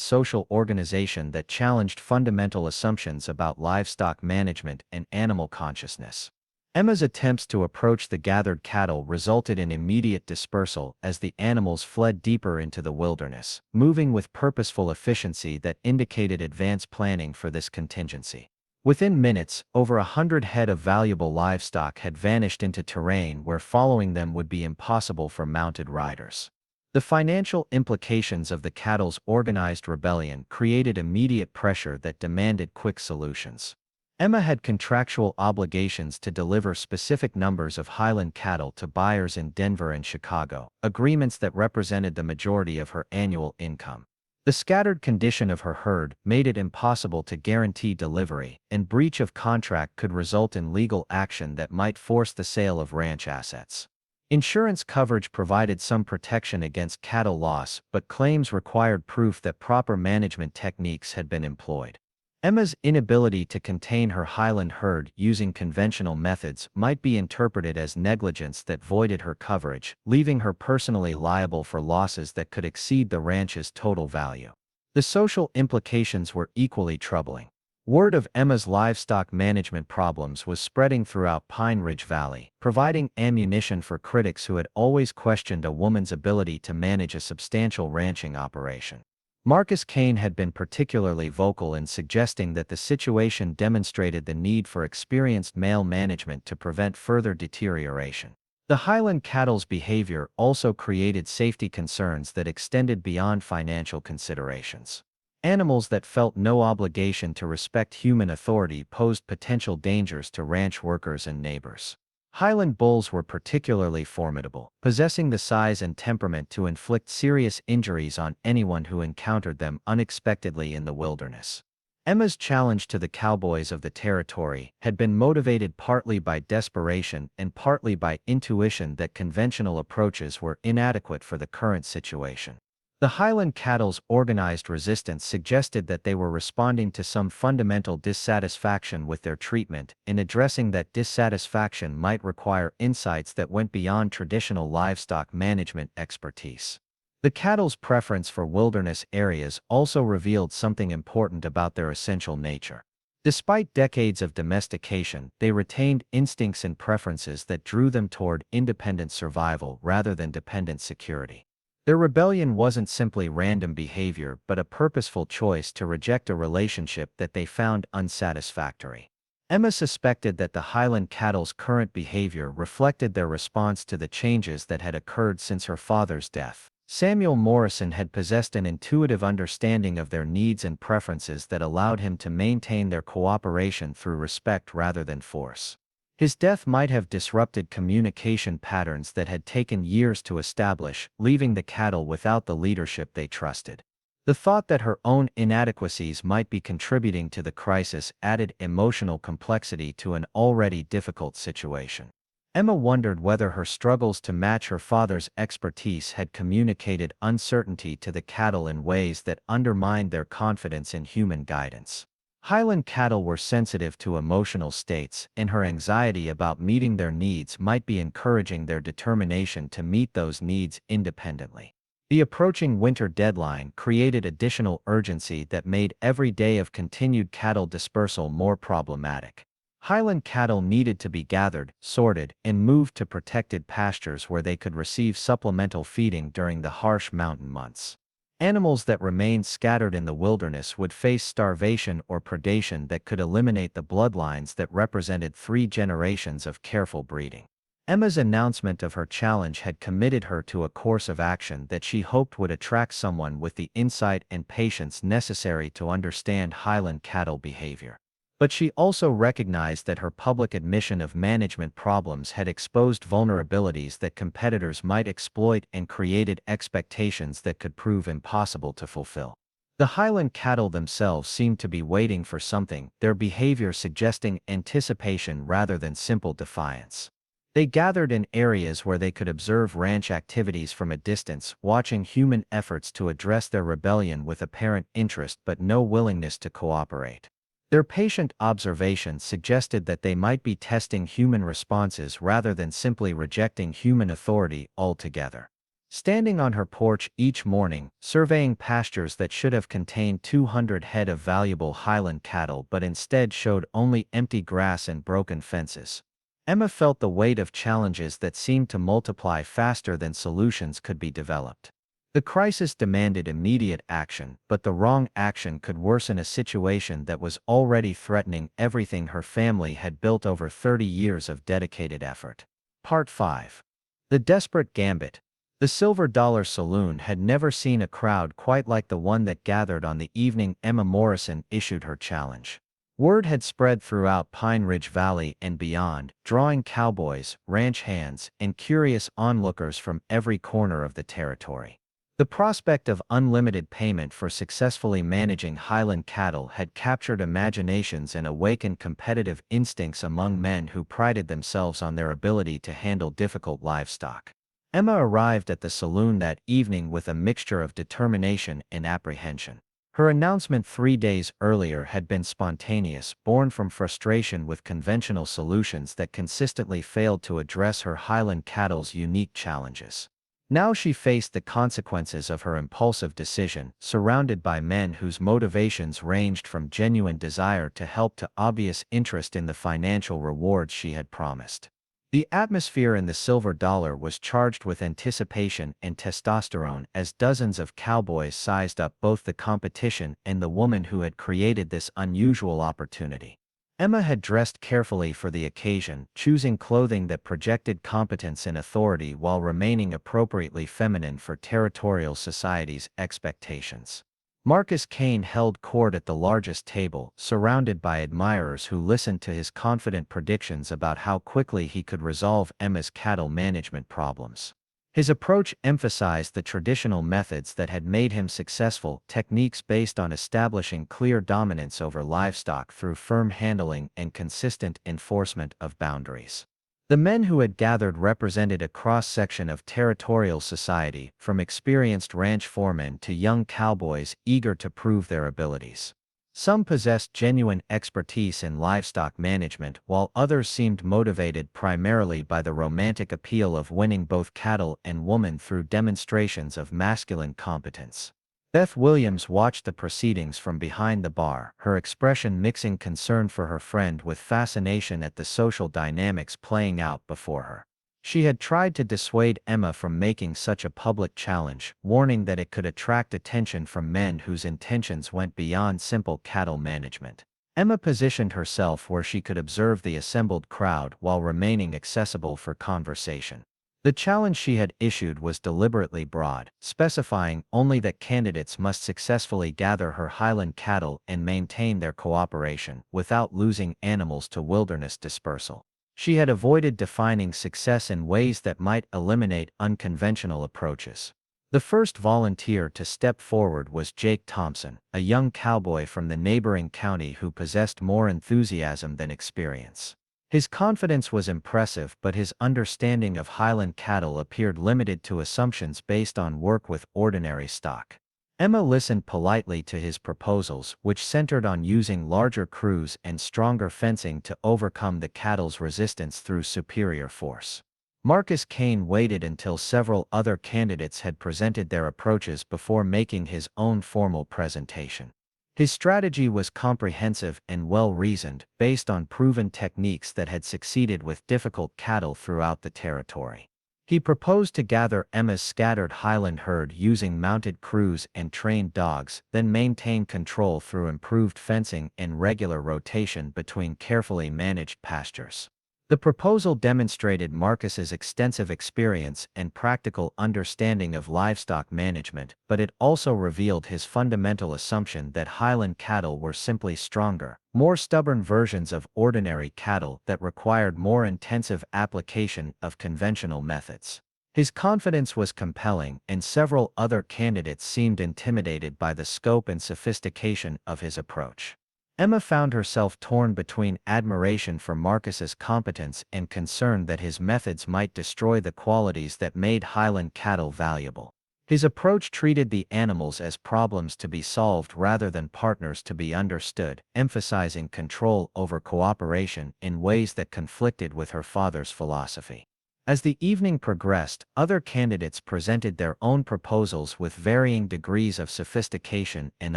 social organization that challenged fundamental assumptions about livestock management and animal consciousness. Emma's attempts to approach the gathered cattle resulted in immediate dispersal as the animals fled deeper into the wilderness, moving with purposeful efficiency that indicated advanced planning for this contingency. Within minutes, over 100 head of valuable livestock had vanished into terrain where following them would be impossible for mounted riders. The financial implications of the cattle's organized rebellion created immediate pressure that demanded quick solutions. Emma had contractual obligations to deliver specific numbers of Highland cattle to buyers in Denver and Chicago, agreements that represented the majority of her annual income. The scattered condition of her herd made it impossible to guarantee delivery, and breach of contract could result in legal action that might force the sale of ranch assets. Insurance coverage provided some protection against cattle loss, but claims required proof that proper management techniques had been employed. Emma's inability to contain her Highland herd using conventional methods might be interpreted as negligence that voided her coverage, leaving her personally liable for losses that could exceed the ranch's total value. The social implications were equally troubling. Word of Emma's livestock management problems was spreading throughout Pine Ridge Valley, providing ammunition for critics who had always questioned a woman's ability to manage a substantial ranching operation. Marcus Kane had been particularly vocal in suggesting that the situation demonstrated the need for experienced male management to prevent further deterioration. The Highland cattle's behavior also created safety concerns that extended beyond financial considerations. Animals that felt no obligation to respect human authority posed potential dangers to ranch workers and neighbors. Highland bulls were particularly formidable, possessing the size and temperament to inflict serious injuries on anyone who encountered them unexpectedly in the wilderness. Emma's challenge to the cowboys of the territory had been motivated partly by desperation and partly by intuition that conventional approaches were inadequate for the current situation. The Highland cattle's organized resistance suggested that they were responding to some fundamental dissatisfaction with their treatment, and addressing that dissatisfaction might require insights that went beyond traditional livestock management expertise. The cattle's preference for wilderness areas also revealed something important about their essential nature. Despite decades of domestication, they retained instincts and preferences that drew them toward independent survival rather than dependent security. Their rebellion wasn't simply random behavior but a purposeful choice to reject a relationship that they found unsatisfactory. Emma suspected that the Highland cattle's current behavior reflected their response to the changes that had occurred since her father's death. Samuel Morrison had possessed an intuitive understanding of their needs and preferences that allowed him to maintain their cooperation through respect rather than force. His death might have disrupted communication patterns that had taken years to establish, leaving the cattle without the leadership they trusted. The thought that her own inadequacies might be contributing to the crisis added emotional complexity to an already difficult situation. Emma wondered whether her struggles to match her father's expertise had communicated uncertainty to the cattle in ways that undermined their confidence in human guidance. Highland cattle were sensitive to emotional states, and her anxiety about meeting their needs might be encouraging their determination to meet those needs independently. The approaching winter deadline created additional urgency that made every day of continued cattle dispersal more problematic. Highland cattle needed to be gathered, sorted, and moved to protected pastures where they could receive supplemental feeding during the harsh mountain months. Animals that remained scattered in the wilderness would face starvation or predation that could eliminate the bloodlines that represented 3 generations of careful breeding. Emma's announcement of her challenge had committed her to a course of action that she hoped would attract someone with the insight and patience necessary to understand Highland cattle behavior. But she also recognized that her public admission of management problems had exposed vulnerabilities that competitors might exploit and created expectations that could prove impossible to fulfill. The Highland cattle themselves seemed to be waiting for something, their behavior suggesting anticipation rather than simple defiance. They gathered in areas where they could observe ranch activities from a distance, watching human efforts to address their rebellion with apparent interest but no willingness to cooperate. Their patient observation suggested that they might be testing human responses rather than simply rejecting human authority altogether. Standing on her porch each morning, surveying pastures that should have contained 200 head of valuable Highland cattle but instead showed only empty grass and broken fences, Emma felt the weight of challenges that seemed to multiply faster than solutions could be developed. The crisis demanded immediate action, but the wrong action could worsen a situation that was already threatening everything her family had built over 30 years of dedicated effort. Part 5. The Desperate Gambit. The Silver Dollar Saloon had never seen a crowd quite like the one that gathered on the evening Emma Morrison issued her challenge. Word had spread throughout Pine Ridge Valley and beyond, drawing cowboys, ranch hands, and curious onlookers from every corner of the territory. The prospect of unlimited payment for successfully managing Highland cattle had captured imaginations and awakened competitive instincts among men who prided themselves on their ability to handle difficult livestock. Emma arrived at the saloon that evening with a mixture of determination and apprehension. Her announcement 3 days earlier had been spontaneous, born from frustration with conventional solutions that consistently failed to address her Highland cattle's unique challenges. Now she faced the consequences of her impulsive decision, surrounded by men whose motivations ranged from genuine desire to help to obvious interest in the financial rewards she had promised. The atmosphere in the Silver Dollar was charged with anticipation and testosterone as dozens of cowboys sized up both the competition and the woman who had created this unusual opportunity. Emma had dressed carefully for the occasion, choosing clothing that projected competence and authority while remaining appropriately feminine for territorial society's expectations. Marcus Kane held court at the largest table, surrounded by admirers who listened to his confident predictions about how quickly he could resolve Emma's cattle management problems. His approach emphasized the traditional methods that had made him successful, techniques based on establishing clear dominance over livestock through firm handling and consistent enforcement of boundaries. The men who had gathered represented a cross-section of territorial society, from experienced ranch foremen to young cowboys eager to prove their abilities. Some possessed genuine expertise in livestock management, while others seemed motivated primarily by the romantic appeal of winning both cattle and women through demonstrations of masculine competence. Beth Williams watched the proceedings from behind the bar, her expression mixing concern for her friend with fascination at the social dynamics playing out before her. She had tried to dissuade Emma from making such a public challenge, warning that it could attract attention from men whose intentions went beyond simple cattle management. Emma positioned herself where she could observe the assembled crowd while remaining accessible for conversation. The challenge she had issued was deliberately broad, specifying only that candidates must successfully gather her Highland cattle and maintain their cooperation without losing animals to wilderness dispersal. She had avoided defining success in ways that might eliminate unconventional approaches. The first volunteer to step forward was Jake Thompson, a young cowboy from the neighboring county who possessed more enthusiasm than experience. His confidence was impressive, but his understanding of Highland cattle appeared limited to assumptions based on work with ordinary stock. Emma listened politely to his proposals, which centered on using larger crews and stronger fencing to overcome the cattle's resistance through superior force. Marcus Kane waited until several other candidates had presented their approaches before making his own formal presentation. His strategy was comprehensive and well-reasoned, based on proven techniques that had succeeded with difficult cattle throughout the territory. He proposed to gather Emma's scattered Highland herd using mounted crews and trained dogs, then maintain control through improved fencing and regular rotation between carefully managed pastures. The proposal demonstrated Marcus's extensive experience and practical understanding of livestock management, but it also revealed his fundamental assumption that Highland cattle were simply stronger, more stubborn versions of ordinary cattle that required more intensive application of conventional methods. His confidence was compelling, and several other candidates seemed intimidated by the scope and sophistication of his approach. Emma found herself torn between admiration for Marcus's competence and concern that his methods might destroy the qualities that made Highland cattle valuable. His approach treated the animals as problems to be solved rather than partners to be understood, emphasizing control over cooperation in ways that conflicted with her father's philosophy. As the evening progressed, other candidates presented their own proposals with varying degrees of sophistication and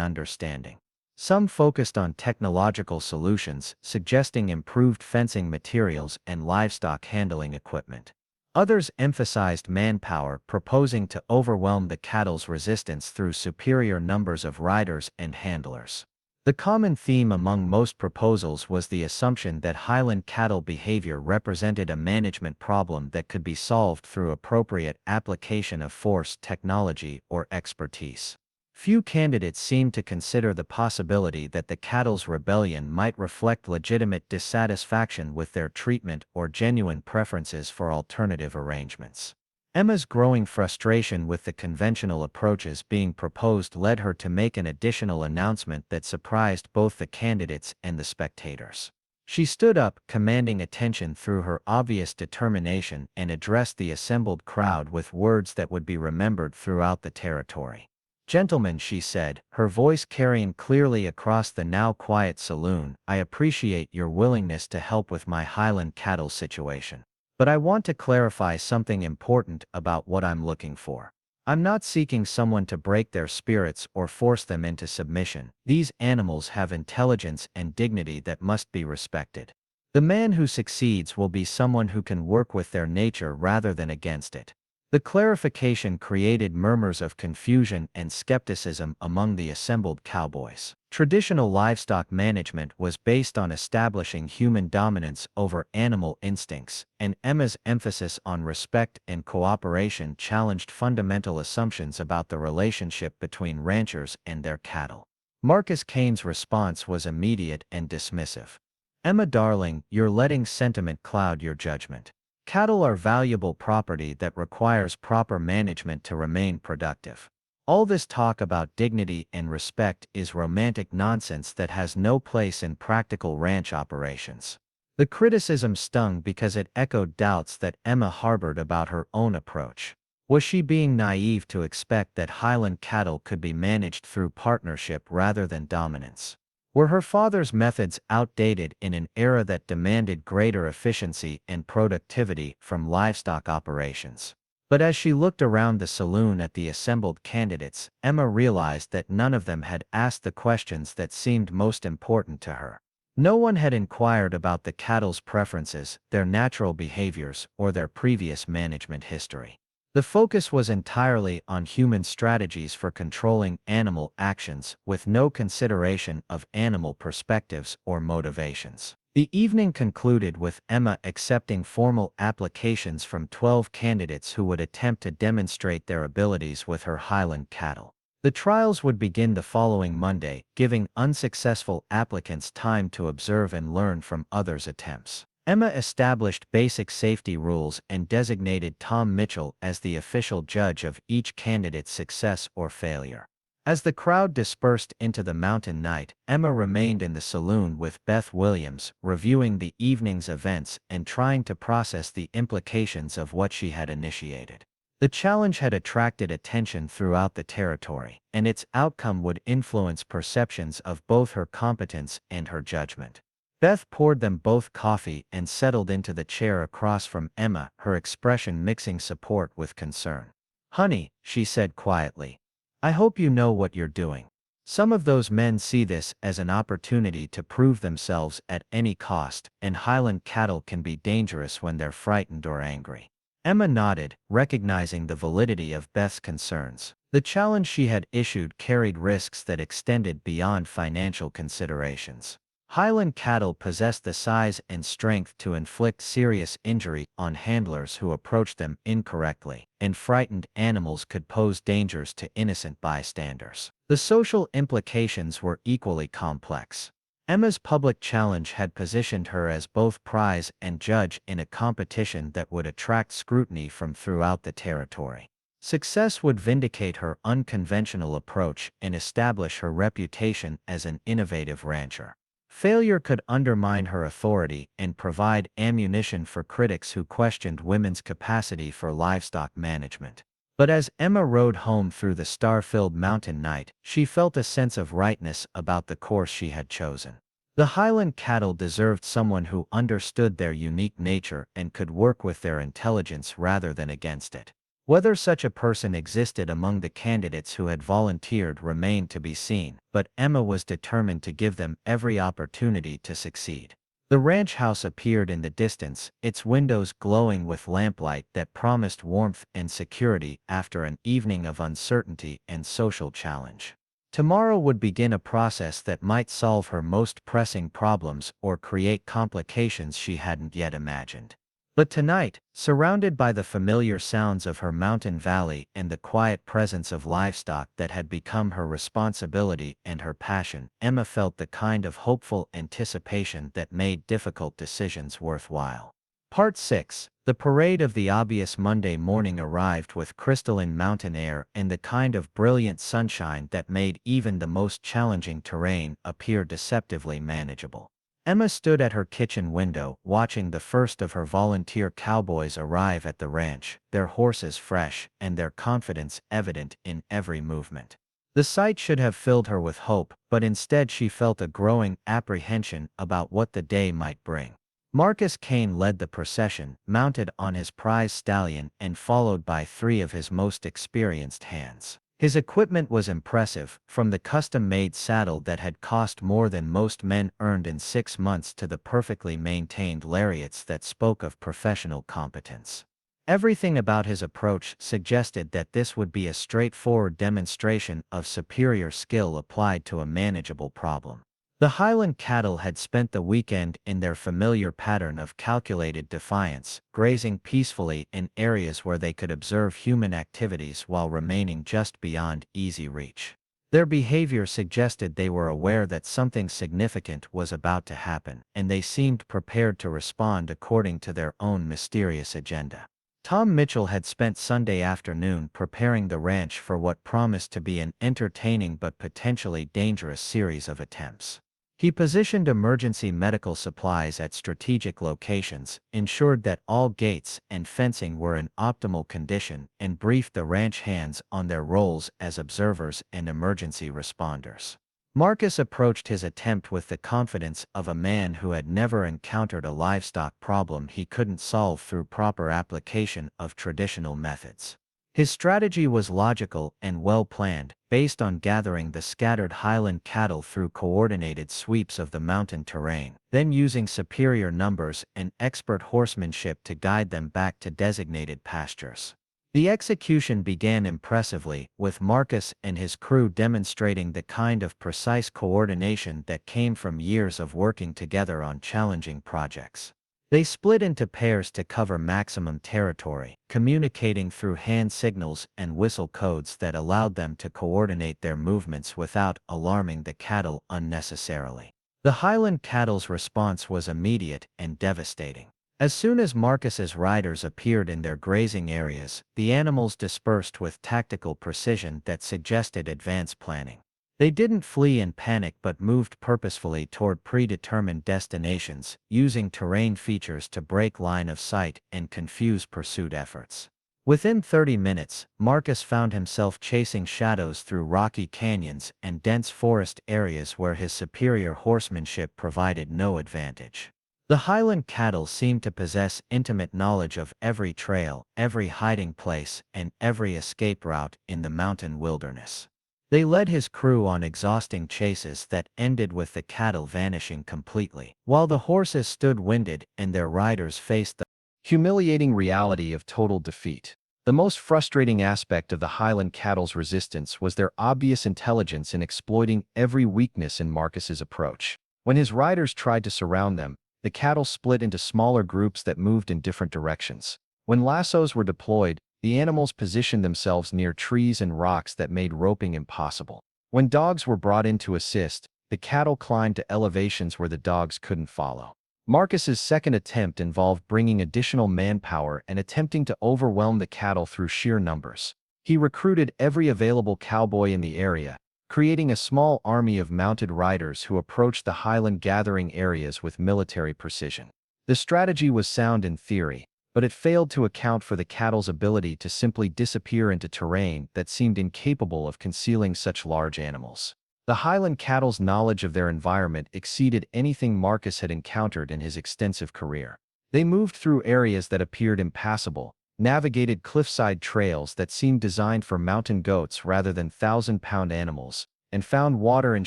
understanding. Some focused on technological solutions, suggesting improved fencing materials and livestock handling equipment. Others emphasized manpower, proposing to overwhelm the cattle's resistance through superior numbers of riders and handlers. The common theme among most proposals was the assumption that Highland cattle behavior represented a management problem that could be solved through appropriate application of force, technology, or expertise. Few candidates seemed to consider the possibility that the cattle's rebellion might reflect legitimate dissatisfaction with their treatment or genuine preferences for alternative arrangements. Emma's growing frustration with the conventional approaches being proposed led her to make an additional announcement that surprised both the candidates and the spectators. She stood up, commanding attention through her obvious determination, and addressed the assembled crowd with words that would be remembered throughout the territory. "Gentlemen," she said, her voice carrying clearly across the now quiet saloon, "I appreciate your willingness to help with my Highland cattle situation. But I want to clarify something important about what I'm looking for. I'm not seeking someone to break their spirits or force them into submission. These animals have intelligence and dignity that must be respected. The man who succeeds will be someone who can work with their nature rather than against it." The clarification created murmurs of confusion and skepticism among the assembled cowboys. Traditional livestock management was based on establishing human dominance over animal instincts, and Emma's emphasis on respect and cooperation challenged fundamental assumptions about the relationship between ranchers and their cattle. Marcus Kane's response was immediate and dismissive. "Emma darling, you're letting sentiment cloud your judgment. Cattle are valuable property that requires proper management to remain productive. All this talk about dignity and respect is romantic nonsense that has no place in practical ranch operations." The criticism stung because it echoed doubts that Emma harbored about her own approach. Was she being naive to expect that Highland cattle could be managed through partnership rather than dominance? Were her father's methods outdated in an era that demanded greater efficiency and productivity from livestock operations? But as she looked around the saloon at the assembled candidates, Emma realized that none of them had asked the questions that seemed most important to her. No one had inquired about the cattle's preferences, their natural behaviors, or their previous management history. The focus was entirely on human strategies for controlling animal actions, with no consideration of animal perspectives or motivations. The evening concluded with Emma accepting formal applications from 12 candidates who would attempt to demonstrate their abilities with her Highland cattle. The trials would begin the following Monday, giving unsuccessful applicants time to observe and learn from others' attempts. Emma established basic safety rules and designated Tom Mitchell as the official judge of each candidate's success or failure. As the crowd dispersed into the mountain night, Emma remained in the saloon with Beth Williams, reviewing the evening's events and trying to process the implications of what she had initiated. The challenge had attracted attention throughout the territory, and its outcome would influence perceptions of both her competence and her judgment. Beth poured them both coffee and settled into the chair across from Emma, her expression mixing support with concern. "Honey," she said quietly, "I hope you know what you're doing. Some of those men see this as an opportunity to prove themselves at any cost, and Highland cattle can be dangerous when they're frightened or angry." Emma nodded, recognizing the validity of Beth's concerns. The challenge she had issued carried risks that extended beyond financial considerations. Highland cattle possessed the size and strength to inflict serious injury on handlers who approached them incorrectly, and frightened animals could pose dangers to innocent bystanders. The social implications were equally complex. Emma's public challenge had positioned her as both prize and judge in a competition that would attract scrutiny from throughout the territory. Success would vindicate her unconventional approach and establish her reputation as an innovative rancher. Failure could undermine her authority and provide ammunition for critics who questioned women's capacity for livestock management. But as Emma rode home through the star-filled mountain night, she felt a sense of rightness about the course she had chosen. The Highland cattle deserved someone who understood their unique nature and could work with their intelligence rather than against it. Whether such a person existed among the candidates who had volunteered remained to be seen, but Emma was determined to give them every opportunity to succeed. The ranch house appeared in the distance, its windows glowing with lamplight that promised warmth and security after an evening of uncertainty and social challenge. Tomorrow would begin a process that might solve her most pressing problems or create complications she hadn't yet imagined. But tonight, surrounded by the familiar sounds of her mountain valley and the quiet presence of livestock that had become her responsibility and her passion, Emma felt the kind of hopeful anticipation that made difficult decisions worthwhile. Part 6. The parade of the obvious Monday morning arrived with crystalline mountain air and the kind of brilliant sunshine that made even the most challenging terrain appear deceptively manageable. Emma stood at her kitchen window, watching the first of her volunteer cowboys arrive at the ranch, their horses fresh and their confidence evident in every movement. The sight should have filled her with hope, but instead she felt a growing apprehension about what the day might bring. Marcus Kane led the procession, mounted on his prize stallion and followed by 3 of his most experienced hands. His equipment was impressive, from the custom-made saddle that had cost more than most men earned in 6 months to the perfectly maintained lariats that spoke of professional competence. Everything about his approach suggested that this would be a straightforward demonstration of superior skill applied to a manageable problem. The Highland cattle had spent the weekend in their familiar pattern of calculated defiance, grazing peacefully in areas where they could observe human activities while remaining just beyond easy reach. Their behavior suggested they were aware that something significant was about to happen, and they seemed prepared to respond according to their own mysterious agenda. Tom Mitchell had spent Sunday afternoon preparing the ranch for what promised to be an entertaining but potentially dangerous series of attempts. He positioned emergency medical supplies at strategic locations, ensured that all gates and fencing were in optimal condition, and briefed the ranch hands on their roles as observers and emergency responders. Marcus approached his attempt with the confidence of a man who had never encountered a livestock problem he couldn't solve through proper application of traditional methods. His strategy was logical and well-planned, based on gathering the scattered Highland cattle through coordinated sweeps of the mountain terrain, then using superior numbers and expert horsemanship to guide them back to designated pastures. The execution began impressively, with Marcus and his crew demonstrating the kind of precise coordination that came from years of working together on challenging projects. They split into pairs to cover maximum territory, communicating through hand signals and whistle codes that allowed them to coordinate their movements without alarming the cattle unnecessarily. The Highland cattle's response was immediate and devastating. As soon as Marcus's riders appeared in their grazing areas, the animals dispersed with tactical precision that suggested advanced planning. They didn't flee in panic but moved purposefully toward predetermined destinations, using terrain features to break line of sight and confuse pursuit efforts. Within 30 minutes, Marcus found himself chasing shadows through rocky canyons and dense forest areas where his superior horsemanship provided no advantage. The Highland cattle seemed to possess intimate knowledge of every trail, every hiding place, and every escape route in the mountain wilderness. They led his crew on exhausting chases that ended with the cattle vanishing completely, while the horses stood winded and their riders faced the humiliating reality of total defeat. The most frustrating aspect of the Highland cattle's resistance was their obvious intelligence in exploiting every weakness in Marcus's approach. When his riders tried to surround them, the cattle split into smaller groups that moved in different directions. When lassos were deployed, the animals positioned themselves near trees and rocks that made roping impossible. When dogs were brought in to assist, the cattle climbed to elevations where the dogs couldn't follow. Marcus's second attempt involved bringing additional manpower and attempting to overwhelm the cattle through sheer numbers. He recruited every available cowboy in the area, creating a small army of mounted riders who approached the Highland gathering areas with military precision. The strategy was sound in theory, but it failed to account for the cattle's ability to simply disappear into terrain that seemed incapable of concealing such large animals. The Highland cattle's knowledge of their environment exceeded anything Marcus had encountered in his extensive career. They moved through areas that appeared impassable, navigated cliffside trails that seemed designed for mountain goats rather than thousand-pound animals, and found water and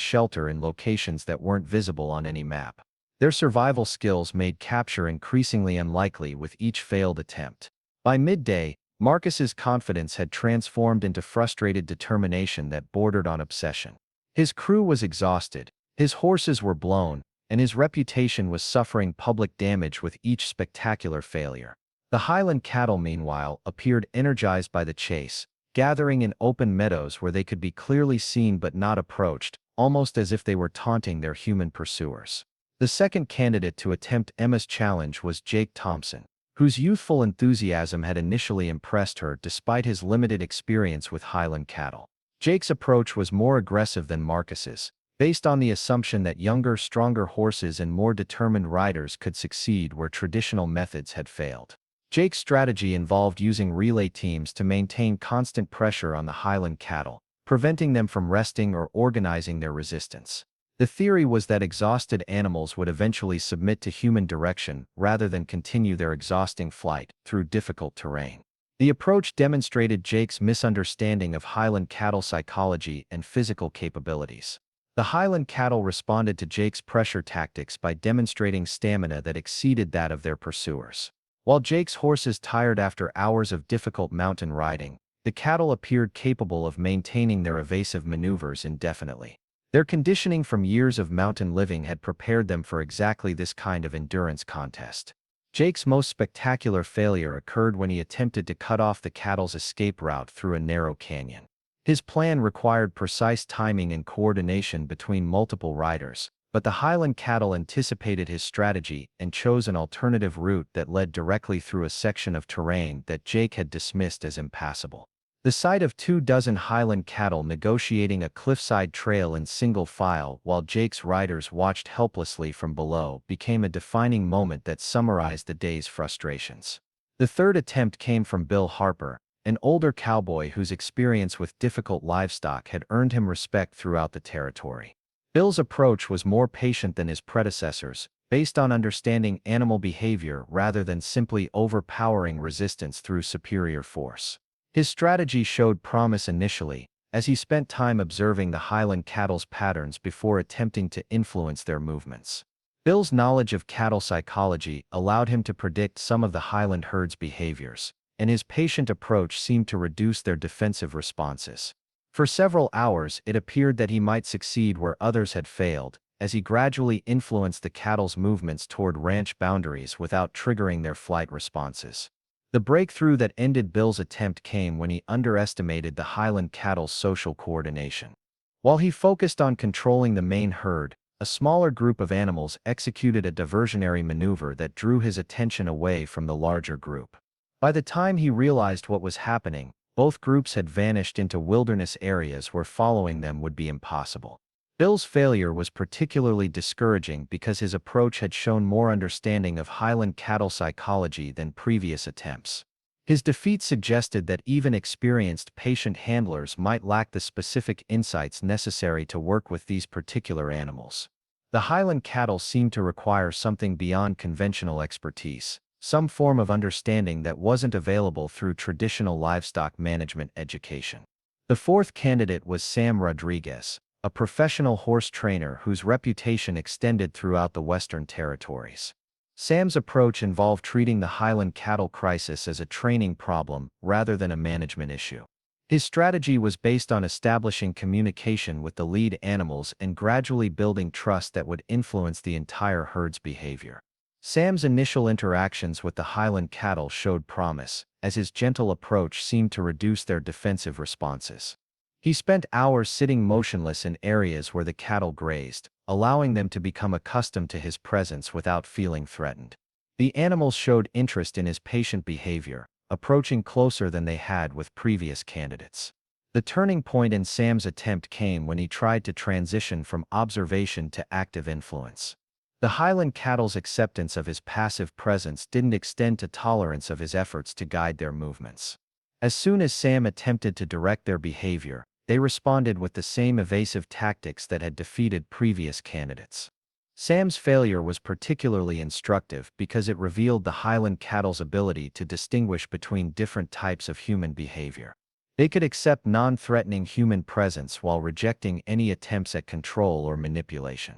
shelter in locations that weren't visible on any map. Their survival skills made capture increasingly unlikely with each failed attempt. By midday, Marcus's confidence had transformed into frustrated determination that bordered on obsession. His crew was exhausted, his horses were blown, and his reputation was suffering public damage with each spectacular failure. The Highland cattle, meanwhile, appeared energized by the chase, gathering in open meadows where they could be clearly seen but not approached, almost as if they were taunting their human pursuers. The second candidate to attempt Emma's challenge was Jake Thompson, whose youthful enthusiasm had initially impressed her despite his limited experience with Highland cattle. Jake's approach was more aggressive than Marcus's, based on the assumption that younger, stronger horses and more determined riders could succeed where traditional methods had failed. Jake's strategy involved using relay teams to maintain constant pressure on the Highland cattle, preventing them from resting or organizing their resistance. The theory was that exhausted animals would eventually submit to human direction rather than continue their exhausting flight through difficult terrain. The approach demonstrated Jake's misunderstanding of Highland cattle psychology and physical capabilities. The Highland cattle responded to Jake's pressure tactics by demonstrating stamina that exceeded that of their pursuers. While Jake's horses tired after hours of difficult mountain riding, the cattle appeared capable of maintaining their evasive maneuvers indefinitely. Their conditioning from years of mountain living had prepared them for exactly this kind of endurance contest. Jake's most spectacular failure occurred when he attempted to cut off the cattle's escape route through a narrow canyon. His plan required precise timing and coordination between multiple riders, but the Highland cattle anticipated his strategy and chose an alternative route that led directly through a section of terrain that Jake had dismissed as impassable. The sight of 24 Highland cattle negotiating a cliffside trail in single file while Jake's riders watched helplessly from below became a defining moment that summarized the day's frustrations. The third attempt came from Bill Harper, an older cowboy whose experience with difficult livestock had earned him respect throughout the territory. Bill's approach was more patient than his predecessors, based on understanding animal behavior rather than simply overpowering resistance through superior force. His strategy showed promise initially, as he spent time observing the Highland cattle's patterns before attempting to influence their movements. Bill's knowledge of cattle psychology allowed him to predict some of the Highland herd's behaviors, and his patient approach seemed to reduce their defensive responses. For several hours, it appeared that he might succeed where others had failed, as he gradually influenced the cattle's movements toward ranch boundaries without triggering their flight responses. The breakthrough that ended Bill's attempt came when he underestimated the Highland cattle's social coordination. While he focused on controlling the main herd, a smaller group of animals executed a diversionary maneuver that drew his attention away from the larger group. By the time he realized what was happening, both groups had vanished into wilderness areas where following them would be impossible. Bill's failure was particularly discouraging because his approach had shown more understanding of Highland cattle psychology than previous attempts. His defeat suggested that even experienced patient handlers might lack the specific insights necessary to work with these particular animals. The Highland cattle seemed to require something beyond conventional expertise, some form of understanding that wasn't available through traditional livestock management education. The fourth candidate was Sam Rodriguez, a professional horse trainer whose reputation extended throughout the Western Territories. Sam's approach involved treating the Highland cattle crisis as a training problem rather than a management issue. His strategy was based on establishing communication with the lead animals and gradually building trust that would influence the entire herd's behavior. Sam's initial interactions with the Highland cattle showed promise, as his gentle approach seemed to reduce their defensive responses. He spent hours sitting motionless in areas where the cattle grazed, allowing them to become accustomed to his presence without feeling threatened. The animals showed interest in his patient behavior, approaching closer than they had with previous candidates. The turning point in Sam's attempt came when he tried to transition from observation to active influence. The Highland cattle's acceptance of his passive presence didn't extend to tolerance of his efforts to guide their movements. As soon as Sam attempted to direct their behavior, they responded with the same evasive tactics that had defeated previous candidates. Sam's failure was particularly instructive because it revealed the Highland cattle's ability to distinguish between different types of human behavior. They could accept non-threatening human presence while rejecting any attempts at control or manipulation.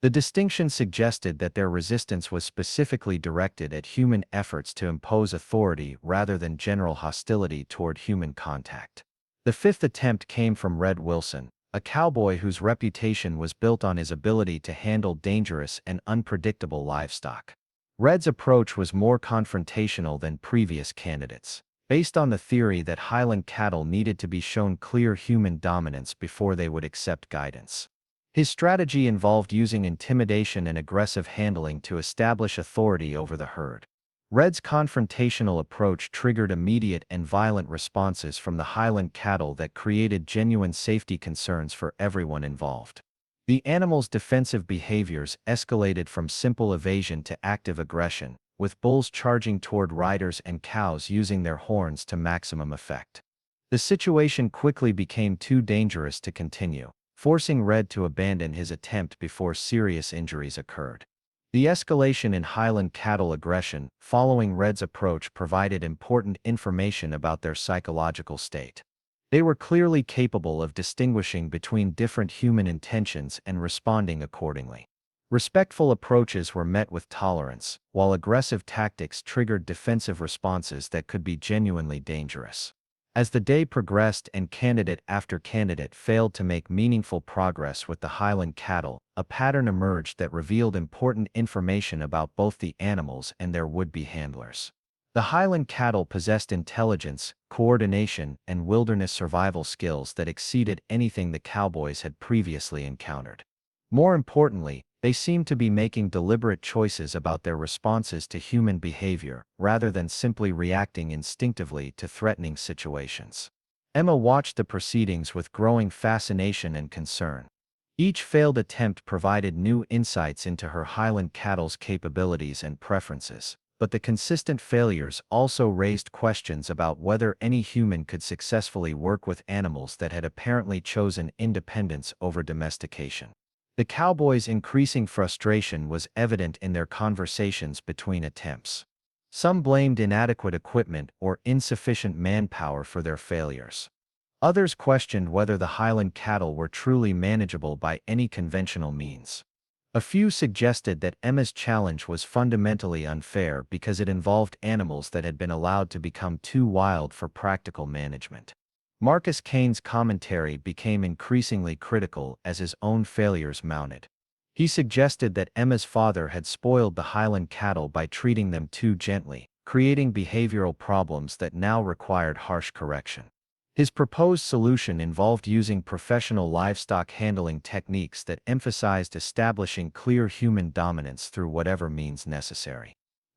The distinction suggested that their resistance was specifically directed at human efforts to impose authority rather than general hostility toward human contact. The fifth attempt came from Red Wilson, a cowboy whose reputation was built on his ability to handle dangerous and unpredictable livestock. Red's approach was more confrontational than previous candidates, based on the theory that Highland cattle needed to be shown clear human dominance before they would accept guidance. His strategy involved using intimidation and aggressive handling to establish authority over the herd. Red's confrontational approach triggered immediate and violent responses from the Highland cattle that created genuine safety concerns for everyone involved. The animals' defensive behaviors escalated from simple evasion to active aggression, with bulls charging toward riders and cows using their horns to maximum effect. The situation quickly became too dangerous to continue, forcing Red to abandon his attempt before serious injuries occurred. The escalation in Highland cattle aggression following Red's approach provided important information about their psychological state. They were clearly capable of distinguishing between different human intentions and responding accordingly. Respectful approaches were met with tolerance, while aggressive tactics triggered defensive responses that could be genuinely dangerous. As the day progressed and candidate after candidate failed to make meaningful progress with the Highland cattle, a pattern emerged that revealed important information about both the animals and their would-be handlers. The Highland cattle possessed intelligence, coordination, and wilderness survival skills that exceeded anything the cowboys had previously encountered. More importantly, they seemed to be making deliberate choices about their responses to human behavior, rather than simply reacting instinctively to threatening situations. Emma watched the proceedings with growing fascination and concern. Each failed attempt provided new insights into her Highland cattle's capabilities and preferences, but the consistent failures also raised questions about whether any human could successfully work with animals that had apparently chosen independence over domestication. The cowboys' increasing frustration was evident in their conversations between attempts. Some blamed inadequate equipment or insufficient manpower for their failures. Others questioned whether the Highland cattle were truly manageable by any conventional means. A few suggested that Emma's challenge was fundamentally unfair because it involved animals that had been allowed to become too wild for practical management. Marcus Kane's commentary became increasingly critical as his own failures mounted. He suggested that Emma's father had spoiled the Highland cattle by treating them too gently, creating behavioral problems that now required harsh correction. His proposed solution involved using professional livestock handling techniques that emphasized establishing clear human dominance through whatever means necessary.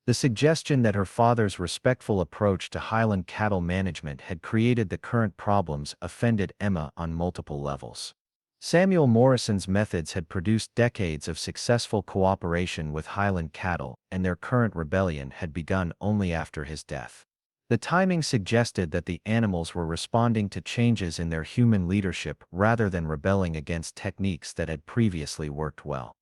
The suggestion that her father's respectful approach to Highland cattle management had created the current problems offended Emma on multiple levels. Samuel Morrison's methods had produced decades of successful cooperation with Highland cattle, and their current rebellion had begun only after his death. The timing suggested that the animals were responding to changes in their human leadership rather than rebelling against techniques that had previously worked well.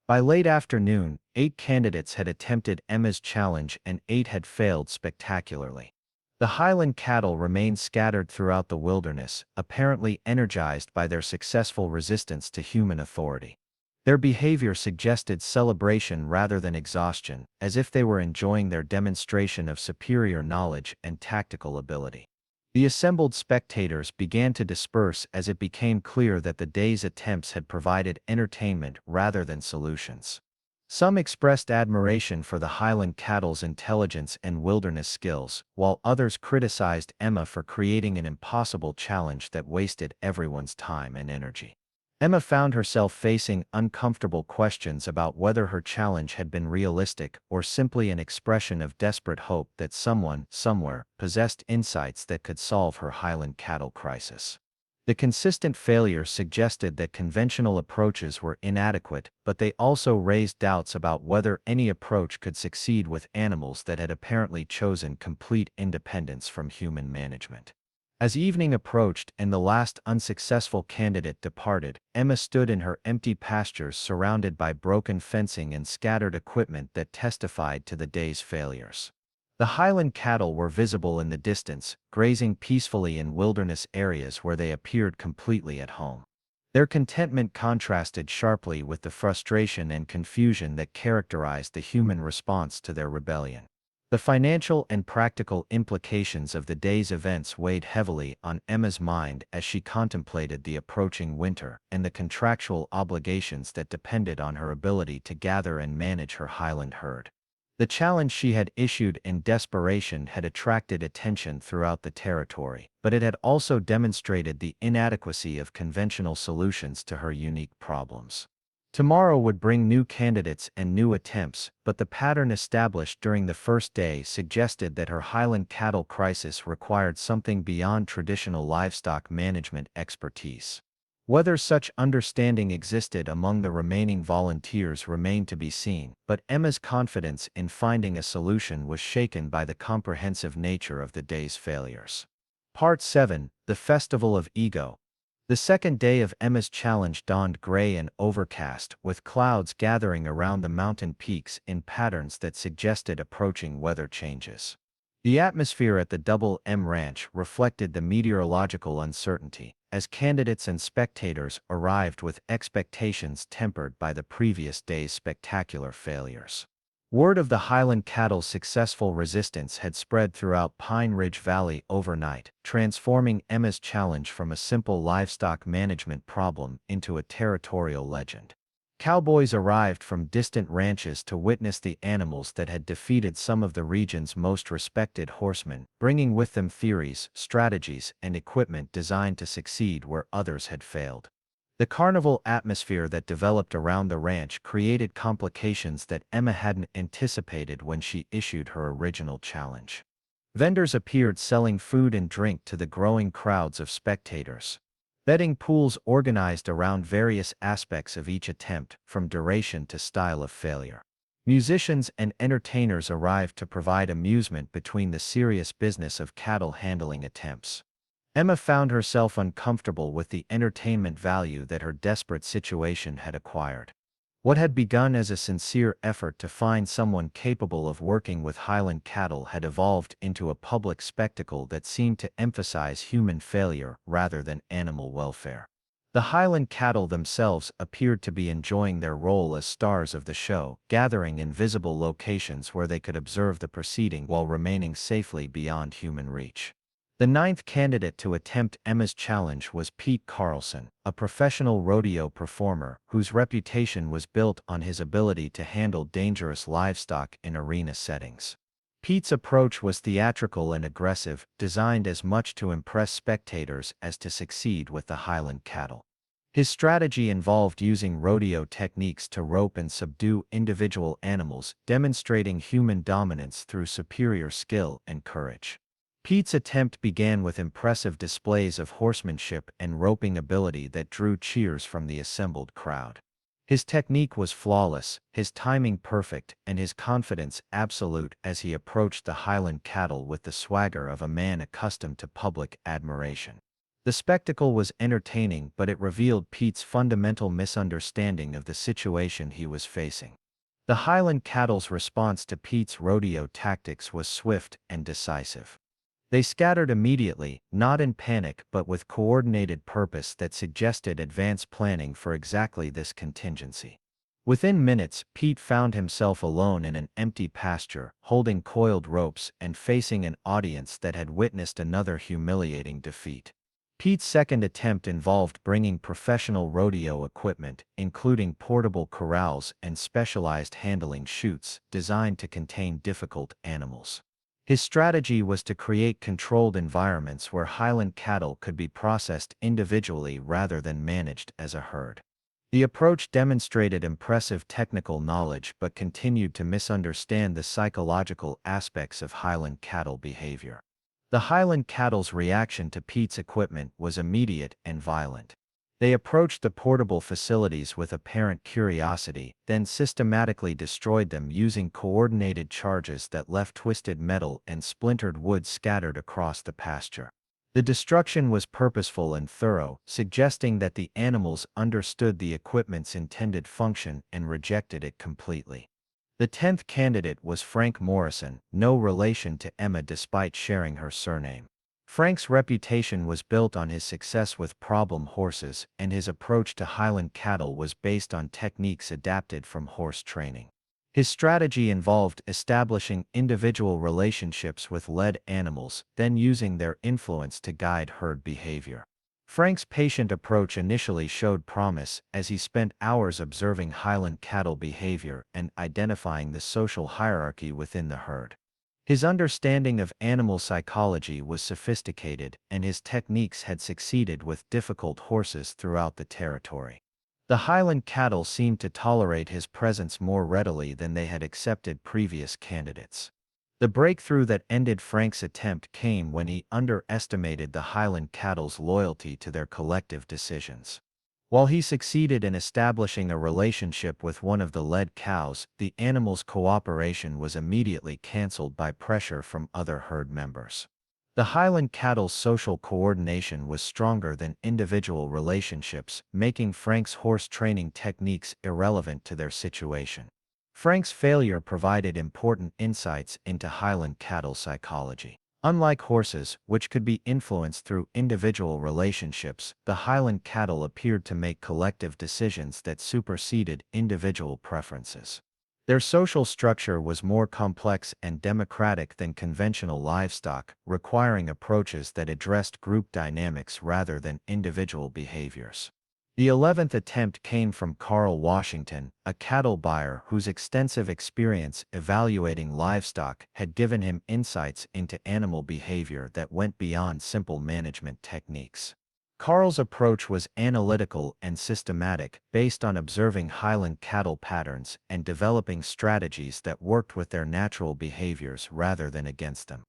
By late afternoon, 8 candidates had attempted Emma's challenge and 8 had failed spectacularly. The Highland cattle remained scattered throughout the wilderness, apparently energized by their successful resistance to human authority. Their behavior suggested celebration rather than exhaustion, as if they were enjoying their demonstration of superior knowledge and tactical ability. The assembled spectators began to disperse as it became clear that the day's attempts had provided entertainment rather than solutions. Some expressed admiration for the Highland cattle's intelligence and wilderness skills, while others criticized Emma for creating an impossible challenge that wasted everyone's time and energy. Emma found herself facing uncomfortable questions about whether her challenge had been realistic or simply an expression of desperate hope that someone, somewhere, possessed insights that could solve her Highland cattle crisis. The consistent failures suggested that conventional approaches were inadequate, but they also raised doubts about whether any approach could succeed with animals that had apparently chosen complete independence from human management. As evening approached and the last unsuccessful candidate departed, Emma stood in her empty pastures surrounded by broken fencing and scattered equipment that testified to the day's failures. The Highland cattle were visible in the distance, grazing peacefully in wilderness areas where they appeared completely at home. Their contentment contrasted sharply with the frustration and confusion that characterized the human response to their rebellion. The financial and practical implications of the day's events weighed heavily on Emma's mind as she contemplated the approaching winter and the contractual obligations that depended on her ability to gather and manage her Highland herd. The challenge she had issued in desperation had attracted attention throughout the territory, but it had also demonstrated the inadequacy of conventional solutions to her unique problems. Tomorrow would bring new candidates and new attempts, but the pattern established during the first day suggested that her Highland cattle crisis required something beyond traditional livestock management expertise. Whether such understanding existed among the remaining volunteers remained to be seen, but Emma's confidence in finding a solution was shaken by the comprehensive nature of the day's failures. Part 7: The Festival of Ego. The second day of Emma's challenge dawned gray and overcast, with clouds gathering around the mountain peaks in patterns that suggested approaching weather changes. The atmosphere at the Double M Ranch reflected the meteorological uncertainty, as candidates and spectators arrived with expectations tempered by the previous day's spectacular failures. Word of the Highland cattle's successful resistance had spread throughout Pine Ridge Valley overnight, transforming Emma's challenge from a simple livestock management problem into a territorial legend. Cowboys arrived from distant ranches to witness the animals that had defeated some of the region's most respected horsemen, bringing with them theories, strategies, and equipment designed to succeed where others had failed. The carnival atmosphere that developed around the ranch created complications that Emma hadn't anticipated when she issued her original challenge. Vendors appeared selling food and drink to the growing crowds of spectators. Betting pools organized around various aspects of each attempt, from duration to style of failure. Musicians and entertainers arrived to provide amusement between the serious business of cattle handling attempts. Emma found herself uncomfortable with the entertainment value that her desperate situation had acquired. What had begun as a sincere effort to find someone capable of working with Highland cattle had evolved into a public spectacle that seemed to emphasize human failure rather than animal welfare. The Highland cattle themselves appeared to be enjoying their role as stars of the show, gathering in visible locations where they could observe the proceeding while remaining safely beyond human reach. The ninth candidate to attempt Emma's challenge was Pete Carlson, a professional rodeo performer whose reputation was built on his ability to handle dangerous livestock in arena settings. Pete's approach was theatrical and aggressive, designed as much to impress spectators as to succeed with the Highland cattle. His strategy involved using rodeo techniques to rope and subdue individual animals, demonstrating human dominance through superior skill and courage. Pete's attempt began with impressive displays of horsemanship and roping ability that drew cheers from the assembled crowd. His technique was flawless, his timing perfect, and his confidence absolute as he approached the Highland cattle with the swagger of a man accustomed to public admiration. The spectacle was entertaining, but it revealed Pete's fundamental misunderstanding of the situation he was facing. The Highland cattle's response to Pete's rodeo tactics was swift and decisive. They scattered immediately, not in panic but with coordinated purpose that suggested advanced planning for exactly this contingency. Within minutes, Pete found himself alone in an empty pasture, holding coiled ropes and facing an audience that had witnessed another humiliating defeat. Pete's second attempt involved bringing professional rodeo equipment, including portable corrals and specialized handling chutes, designed to contain difficult animals. His strategy was to create controlled environments where Highland cattle could be processed individually rather than managed as a herd. The approach demonstrated impressive technical knowledge but continued to misunderstand the psychological aspects of Highland cattle behavior. The Highland cattle's reaction to Pete's equipment was immediate and violent. They approached the portable facilities with apparent curiosity, then systematically destroyed them using coordinated charges that left twisted metal and splintered wood scattered across the pasture. The destruction was purposeful and thorough, suggesting that the animals understood the equipment's intended function and rejected it completely. The 10th candidate was Frank Morrison, no relation to Emma despite sharing her surname. Frank's reputation was built on his success with problem horses, and his approach to Highland cattle was based on techniques adapted from horse training. His strategy involved establishing individual relationships with led animals, then using their influence to guide herd behavior. Frank's patient approach initially showed promise as he spent hours observing Highland cattle behavior and identifying the social hierarchy within the herd. His understanding of animal psychology was sophisticated, and his techniques had succeeded with difficult horses throughout the territory. The Highland cattle seemed to tolerate his presence more readily than they had accepted previous candidates. The breakthrough that ended Frank's attempt came when he underestimated the Highland cattle's loyalty to their collective decisions. While he succeeded in establishing a relationship with one of the led cows, the animal's cooperation was immediately canceled by pressure from other herd members. The Highland cattle's social coordination was stronger than individual relationships, making Frank's horse training techniques irrelevant to their situation. Frank's failure provided important insights into Highland cattle psychology. Unlike horses, which could be influenced through individual relationships, the Highland cattle appeared to make collective decisions that superseded individual preferences. Their social structure was more complex and democratic than conventional livestock, requiring approaches that addressed group dynamics rather than individual behaviors. The 11th attempt came from Carl Washington, a cattle buyer whose extensive experience evaluating livestock had given him insights into animal behavior that went beyond simple management techniques. Carl's approach was analytical and systematic, based on observing Highland cattle patterns and developing strategies that worked with their natural behaviors rather than against them.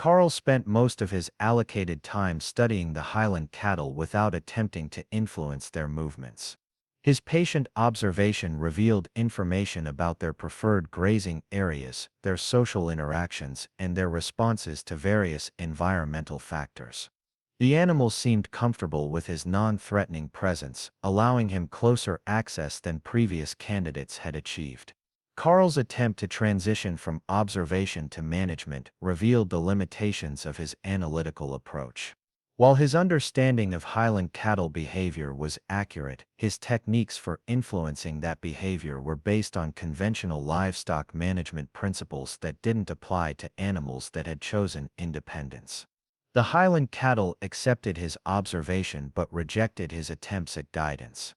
Carl spent most of his allocated time studying the Highland cattle without attempting to influence their movements. His patient observation revealed information about their preferred grazing areas, their social interactions, and their responses to various environmental factors. The animals seemed comfortable with his non-threatening presence, allowing him closer access than previous candidates had achieved. Carl's attempt to transition from observation to management revealed the limitations of his analytical approach. While his understanding of Highland cattle behavior was accurate, his techniques for influencing that behavior were based on conventional livestock management principles that didn't apply to animals that had chosen independence. The Highland cattle accepted his observation but rejected his attempts at guidance.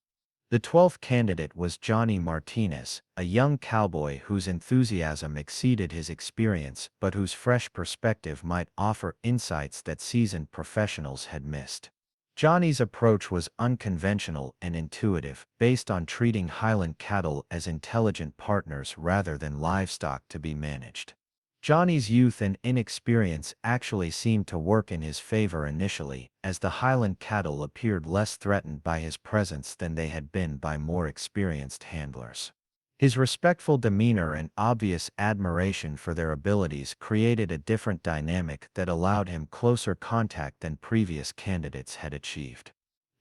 The 12th candidate was Johnny Martinez, a young cowboy whose enthusiasm exceeded his experience but whose fresh perspective might offer insights that seasoned professionals had missed. Johnny's approach was unconventional and intuitive, based on treating Highland cattle as intelligent partners rather than livestock to be managed. Johnny's youth and inexperience actually seemed to work in his favor initially, as the Highland cattle appeared less threatened by his presence than they had been by more experienced handlers. His respectful demeanor and obvious admiration for their abilities created a different dynamic that allowed him closer contact than previous candidates had achieved.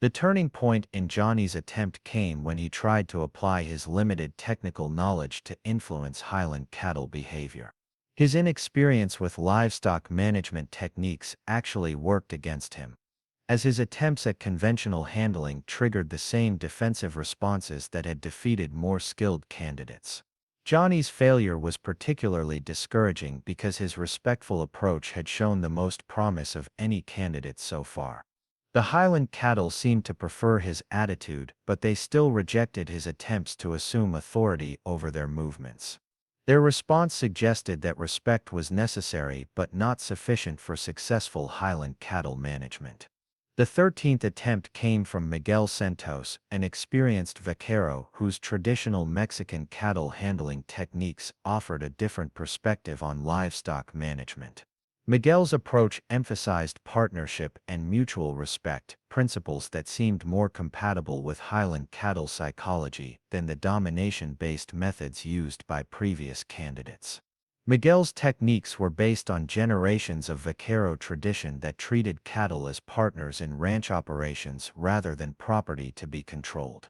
The turning point in Johnny's attempt came when he tried to apply his limited technical knowledge to influence Highland cattle behavior. His inexperience with livestock management techniques actually worked against him, as his attempts at conventional handling triggered the same defensive responses that had defeated more skilled candidates. Johnny's failure was particularly discouraging because his respectful approach had shown the most promise of any candidate so far. The Highland cattle seemed to prefer his attitude, but they still rejected his attempts to assume authority over their movements. Their response suggested that respect was necessary but not sufficient for successful Highland cattle management. The 13th attempt came from Miguel Santos, an experienced vaquero whose traditional Mexican cattle handling techniques offered a different perspective on livestock management. Miguel's approach emphasized partnership and mutual respect, principles that seemed more compatible with Highland cattle psychology than the domination-based methods used by previous candidates. Miguel's techniques were based on generations of vaquero tradition that treated cattle as partners in ranch operations rather than property to be controlled.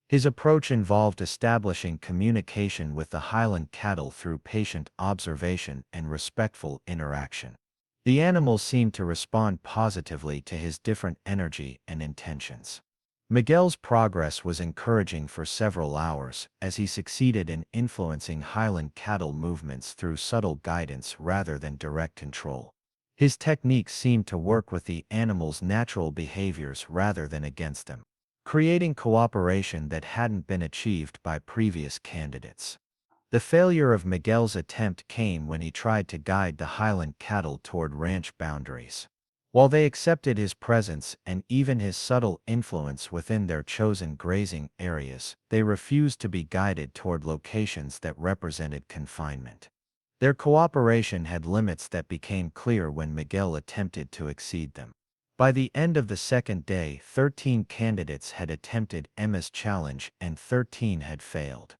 His approach involved establishing communication with the Highland cattle through patient observation and respectful interaction. The animals seemed to respond positively to his different energy and intentions. Miguel's progress was encouraging for several hours, as he succeeded in influencing Highland cattle movements through subtle guidance rather than direct control. His techniques seemed to work with the animals' natural behaviors rather than against them, creating cooperation that hadn't been achieved by previous candidates. The failure of Miguel's attempt came when he tried to guide the Highland cattle toward ranch boundaries. While they accepted his presence and even his subtle influence within their chosen grazing areas, they refused to be guided toward locations that represented confinement. Their cooperation had limits that became clear when Miguel attempted to exceed them. By the end of the second day, 13 candidates had attempted Emma's challenge and 13 had failed.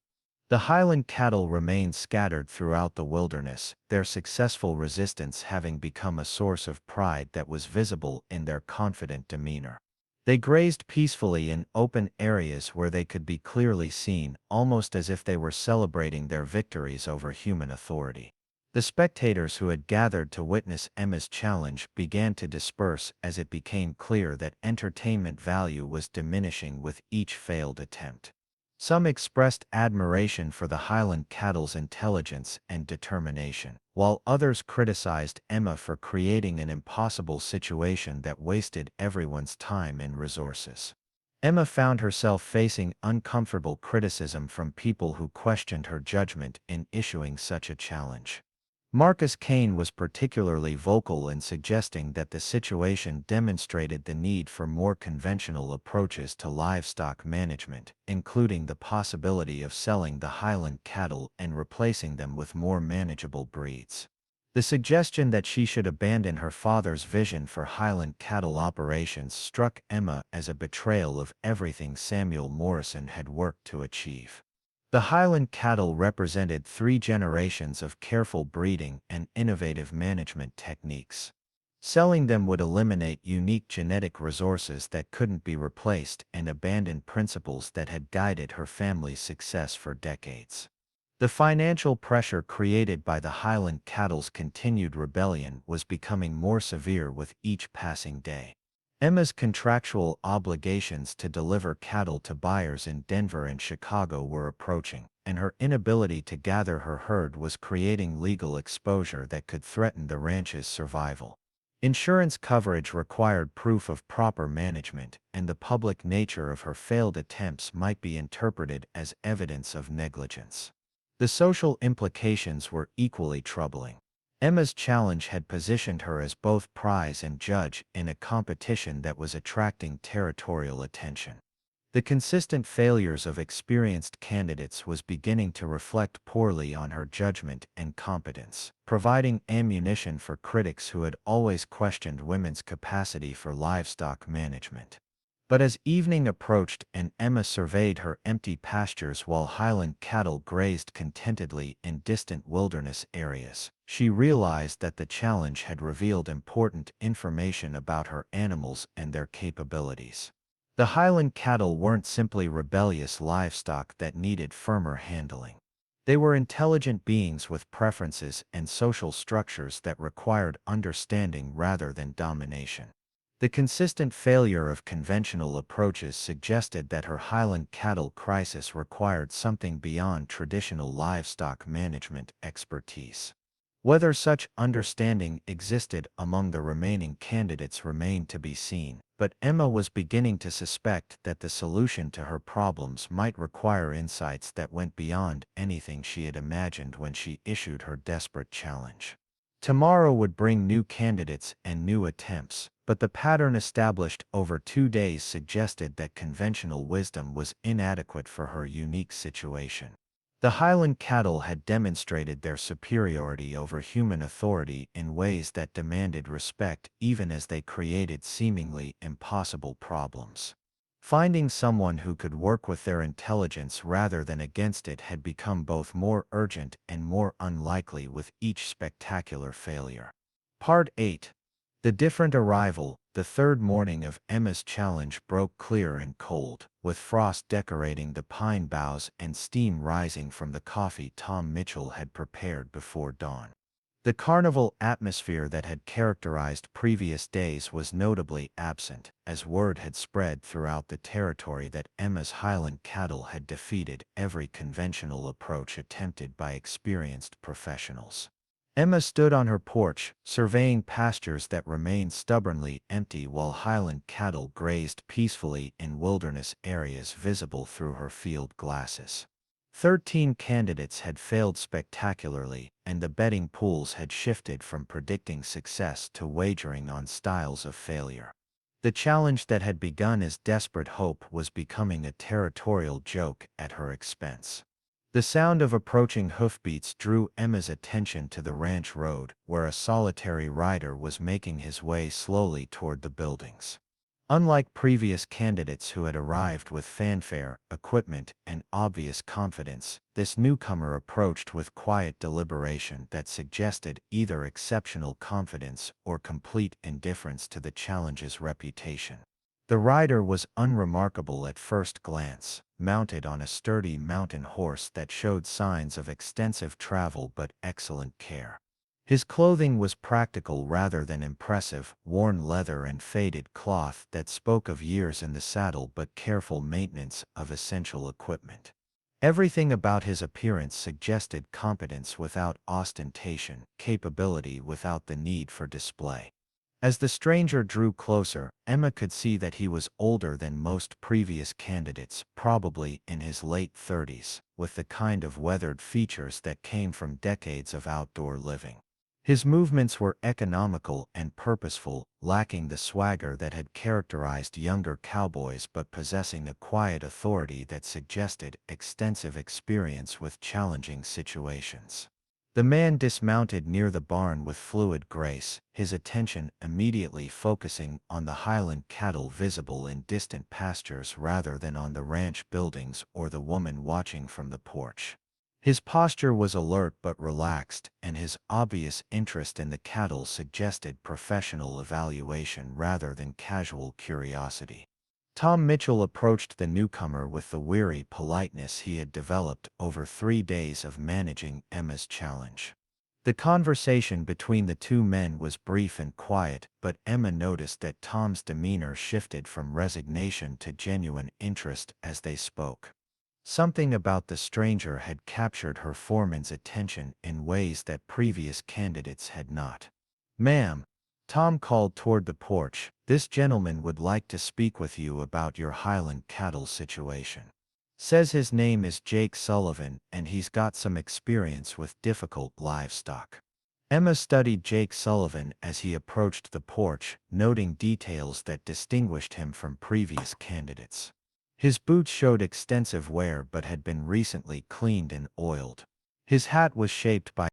The Highland cattle remained scattered throughout the wilderness, their successful resistance having become a source of pride that was visible in their confident demeanor. They grazed peacefully in open areas where they could be clearly seen, almost as if they were celebrating their victories over human authority. The spectators who had gathered to witness Emma's challenge began to disperse as it became clear that entertainment value was diminishing with each failed attempt. Some expressed admiration for the Highland cattle's intelligence and determination, while others criticized Emma for creating an impossible situation that wasted everyone's time and resources. Emma found herself facing uncomfortable criticism from people who questioned her judgment in issuing such a challenge. Marcus Kane was particularly vocal in suggesting that the situation demonstrated the need for more conventional approaches to livestock management, including the possibility of selling the Highland cattle and replacing them with more manageable breeds. The suggestion that she should abandon her father's vision for Highland cattle operations struck Emma as a betrayal of everything Samuel Morrison had worked to achieve. The Highland cattle represented 3 generations of careful breeding and innovative management techniques. Selling them would eliminate unique genetic resources that couldn't be replaced and abandon principles that had guided her family's success for decades. The financial pressure created by the Highland cattle's continued rebellion was becoming more severe with each passing day. Emma's contractual obligations to deliver cattle to buyers in Denver and Chicago were approaching, and her inability to gather her herd was creating legal exposure that could threaten the ranch's survival. Insurance coverage required proof of proper management, and the public nature of her failed attempts might be interpreted as evidence of negligence. The social implications were equally troubling. Emma's challenge had positioned her as both prize and judge in a competition that was attracting territorial attention. The consistent failures of experienced candidates was beginning to reflect poorly on her judgment and competence, providing ammunition for critics who had always questioned women's capacity for livestock management. But as evening approached and Emma surveyed her empty pastures while Highland cattle grazed contentedly in distant wilderness areas, she realized that the challenge had revealed important information about her animals and their capabilities. The Highland cattle weren't simply rebellious livestock that needed firmer handling. They were intelligent beings with preferences and social structures that required understanding rather than domination. The consistent failure of conventional approaches suggested that her Highland cattle crisis required something beyond traditional livestock management expertise. Whether such understanding existed among the remaining candidates remained to be seen, but Emma was beginning to suspect that the solution to her problems might require insights that went beyond anything she had imagined when she issued her desperate challenge. Tomorrow would bring new candidates and new attempts, but the pattern established over 2 days suggested that conventional wisdom was inadequate for her unique situation. The Highland cattle had demonstrated their superiority over human authority in ways that demanded respect even as they created seemingly impossible problems. Finding someone who could work with their intelligence rather than against it had become both more urgent and more unlikely with each spectacular failure. Part 8. The different arrival. The third morning of Emma's challenge broke clear and cold, with frost decorating the pine boughs and steam rising from the coffee Tom Mitchell had prepared before dawn. The carnival atmosphere that had characterized previous days was notably absent, as word had spread throughout the territory that Emma's Highland cattle had defeated every conventional approach attempted by experienced professionals. Emma stood on her porch, surveying pastures that remained stubbornly empty while Highland cattle grazed peacefully in wilderness areas visible through her field glasses. 13 candidates had failed spectacularly, and the betting pools had shifted from predicting success to wagering on styles of failure. The challenge that had begun as desperate hope was becoming a territorial joke at her expense. The sound of approaching hoofbeats drew Emma's attention to the ranch road, where a solitary rider was making his way slowly toward the buildings. Unlike previous candidates who had arrived with fanfare, equipment, and obvious confidence, this newcomer approached with quiet deliberation that suggested either exceptional confidence or complete indifference to the challenge's reputation. The rider was unremarkable at first glance, mounted on a sturdy mountain horse that showed signs of extensive travel but excellent care. His clothing was practical rather than impressive, worn leather and faded cloth that spoke of years in the saddle but careful maintenance of essential equipment. Everything about his appearance suggested competence without ostentation, capability without the need for display. As the stranger drew closer, Emma could see that he was older than most previous candidates, probably in his late 30s, with the kind of weathered features that came from decades of outdoor living. His movements were economical and purposeful, lacking the swagger that had characterized younger cowboys but possessing a quiet authority that suggested extensive experience with challenging situations. The man dismounted near the barn with fluid grace, his attention immediately focusing on the Highland cattle visible in distant pastures rather than on the ranch buildings or the woman watching from the porch. His posture was alert but relaxed, and his obvious interest in the cattle suggested professional evaluation rather than casual curiosity. Tom Mitchell approached the newcomer with the weary politeness he had developed over 3 days of managing Emma's challenge. The conversation between the two men was brief and quiet, but Emma noticed that Tom's demeanor shifted from resignation to genuine interest as they spoke. Something about the stranger had captured her foreman's attention in ways that previous candidates had not. "Ma'am," Tom called toward the porch, "this gentleman would like to speak with you about your Highland cattle situation. Says his name is Jake Sullivan and he's got some experience with difficult livestock." Emma studied Jake Sullivan as he approached the porch, noting details that distinguished him from previous candidates. His boots showed extensive wear but had been recently cleaned and oiled. His hat was shaped by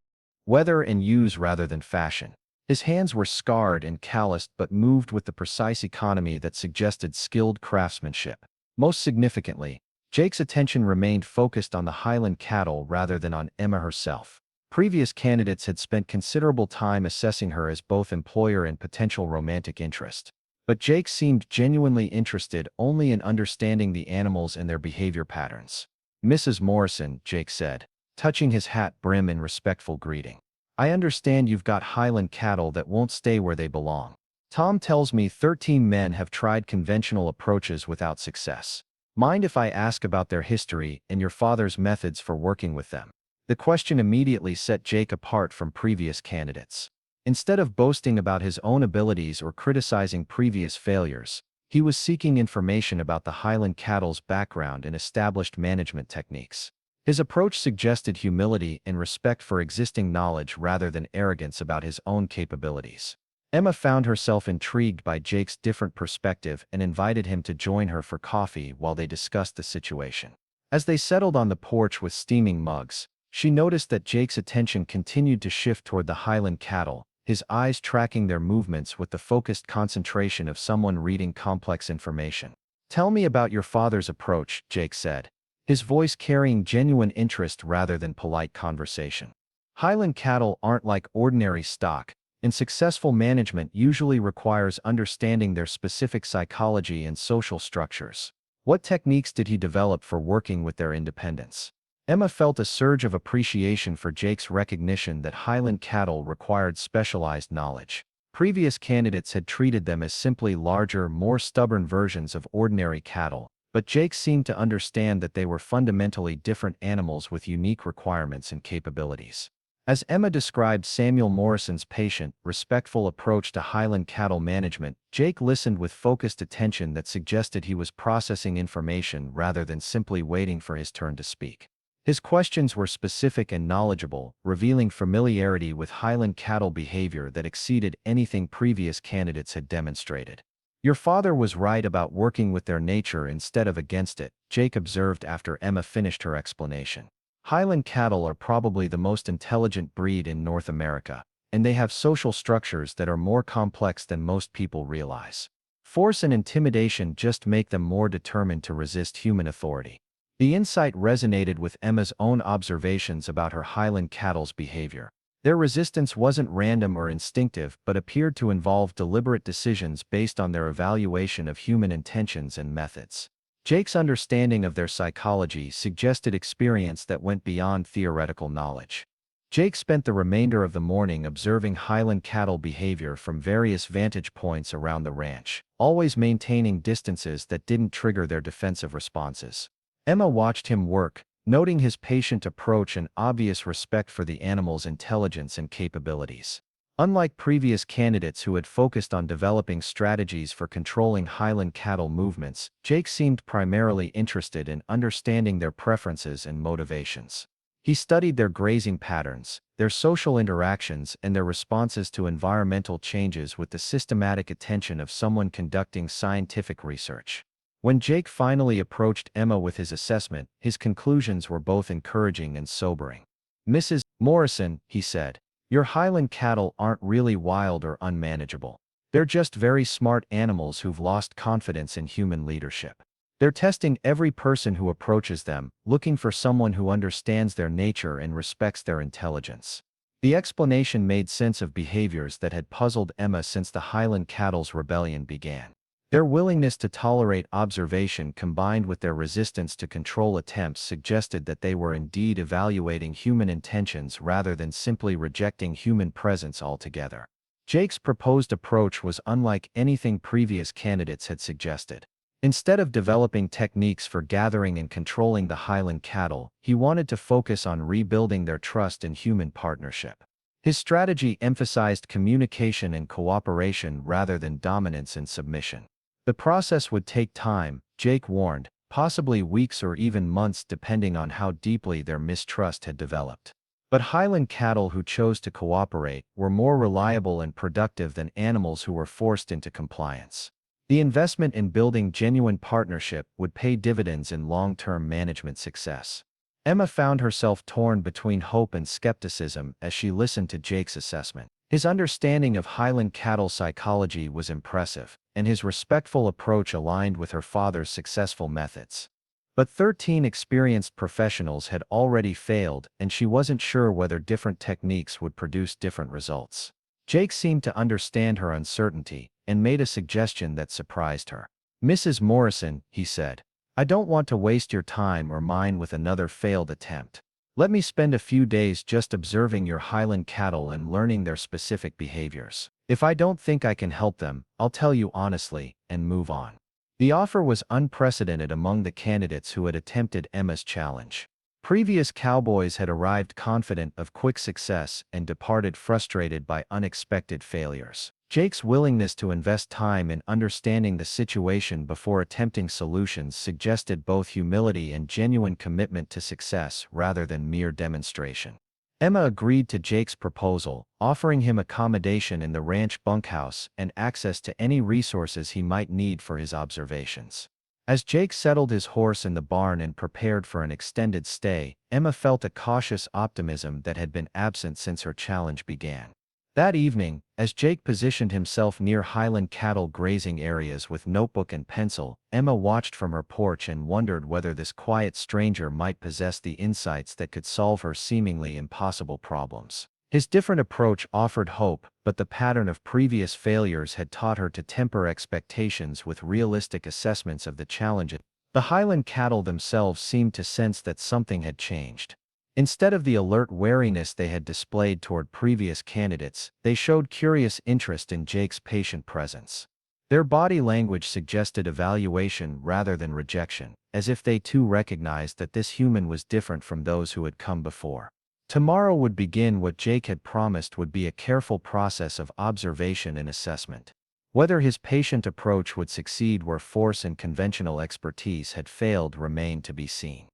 weather and use rather than fashion. His hands were scarred and calloused but moved with the precise economy that suggested skilled craftsmanship. Most significantly, Jake's attention remained focused on the Highland cattle rather than on Emma herself. Previous candidates had spent considerable time assessing her as both employer and potential romantic interest. But Jake seemed genuinely interested only in understanding the animals and their behavior patterns. "Mrs. Morrison," Jake said, touching his hat brim in respectful greeting. "I understand you've got Highland cattle that won't stay where they belong. Tom tells me 13 men have tried conventional approaches without success. Mind if I ask about their history and your father's methods for working with them?" The question immediately set Jake apart from previous candidates. Instead of boasting about his own abilities or criticizing previous failures, he was seeking information about the Highland cattle's background and established management techniques. His approach suggested humility and respect for existing knowledge rather than arrogance about his own capabilities. Emma found herself intrigued by Jake's different perspective and invited him to join her for coffee while they discussed the situation. As they settled on the porch with steaming mugs, she noticed that Jake's attention continued to shift toward the Highland cattle, his eyes tracking their movements with the focused concentration of someone reading complex information. "Tell me about your father's approach," Jake said, his voice carrying genuine interest rather than polite conversation. "Highland cattle aren't like ordinary stock, and successful management usually requires understanding their specific psychology and social structures. What techniques did he develop for working with their independence?" Emma felt a surge of appreciation for Jake's recognition that Highland cattle required specialized knowledge. Previous candidates had treated them as simply larger, more stubborn versions of ordinary cattle, but Jake seemed to understand that they were fundamentally different animals with unique requirements and capabilities. As Emma described Samuel Morrison's patient, respectful approach to Highland cattle management, Jake listened with focused attention that suggested he was processing information rather than simply waiting for his turn to speak. His questions were specific and knowledgeable, revealing familiarity with Highland cattle behavior that exceeded anything previous candidates had demonstrated. "Your father was right about working with their nature instead of against it," Jake observed after Emma finished her explanation. "Highland cattle are probably the most intelligent breed in North America, and they have social structures that are more complex than most people realize. Force and intimidation just make them more determined to resist human authority." The insight resonated with Emma's own observations about her Highland cattle's behavior. Their resistance wasn't random or instinctive but appeared to involve deliberate decisions based on their evaluation of human intentions and methods. Jake's understanding of their psychology suggested experience that went beyond theoretical knowledge. Jake spent the remainder of the morning observing Highland cattle behavior from various vantage points around the ranch, always maintaining distances that didn't trigger their defensive responses. Emma watched him work, noting his patient approach and obvious respect for the animal's intelligence and capabilities. Unlike previous candidates who had focused on developing strategies for controlling Highland cattle movements, Jake seemed primarily interested in understanding their preferences and motivations. He studied their grazing patterns, their social interactions, and their responses to environmental changes with the systematic attention of someone conducting scientific research. When Jake finally approached Emma with his assessment, his conclusions were both encouraging and sobering. "Mrs. Morrison," he said, "your Highland cattle aren't really wild or unmanageable. They're just very smart animals who've lost confidence in human leadership. They're testing every person who approaches them, looking for someone who understands their nature and respects their intelligence." The explanation made sense of behaviors that had puzzled Emma since the Highland cattle's rebellion began. Their willingness to tolerate observation combined with their resistance to control attempts suggested that they were indeed evaluating human intentions rather than simply rejecting human presence altogether. Jake's proposed approach was unlike anything previous candidates had suggested. Instead of developing techniques for gathering and controlling the Highland cattle, he wanted to focus on rebuilding their trust in human partnership. His strategy emphasized communication and cooperation rather than dominance and submission. The process would take time, Jake warned, possibly weeks or even months depending on how deeply their mistrust had developed. But Highland cattle who chose to cooperate were more reliable and productive than animals who were forced into compliance. The investment in building genuine partnership would pay dividends in long-term management success. Emma found herself torn between hope and skepticism as she listened to Jake's assessment. His understanding of Highland cattle psychology was impressive, and his respectful approach aligned with her father's successful methods. But 13 experienced professionals had already failed, and she wasn't sure whether different techniques would produce different results. Jake seemed to understand her uncertainty, and made a suggestion that surprised her. "Mrs. Morrison," he said, "I don't want to waste your time or mine with another failed attempt. Let me spend a few days just observing your Highland cattle and learning their specific behaviors. If I don't think I can help them, I'll tell you honestly, and move on." The offer was unprecedented among the candidates who had attempted Emma's challenge. Previous cowboys had arrived confident of quick success and departed frustrated by unexpected failures. Jake's willingness to invest time in understanding the situation before attempting solutions suggested both humility and genuine commitment to success rather than mere demonstration. Emma agreed to Jake's proposal, offering him accommodation in the ranch bunkhouse and access to any resources he might need for his observations. As Jake settled his horse in the barn and prepared for an extended stay, Emma felt a cautious optimism that had been absent since her challenge began. That evening, as Jake positioned himself near Highland cattle grazing areas with notebook and pencil, Emma watched from her porch and wondered whether this quiet stranger might possess the insights that could solve her seemingly impossible problems. His different approach offered hope, but the pattern of previous failures had taught her to temper expectations with realistic assessments of the challenge. The Highland cattle themselves seemed to sense that something had changed. Instead of the alert wariness they had displayed toward previous candidates, they showed curious interest in Jake's patient presence. Their body language suggested evaluation rather than rejection, as if they too recognized that this human was different from those who had come before. Tomorrow would begin what Jake had promised would be a careful process of observation and assessment. Whether his patient approach would succeed where force and conventional expertise had failed remained to be seen.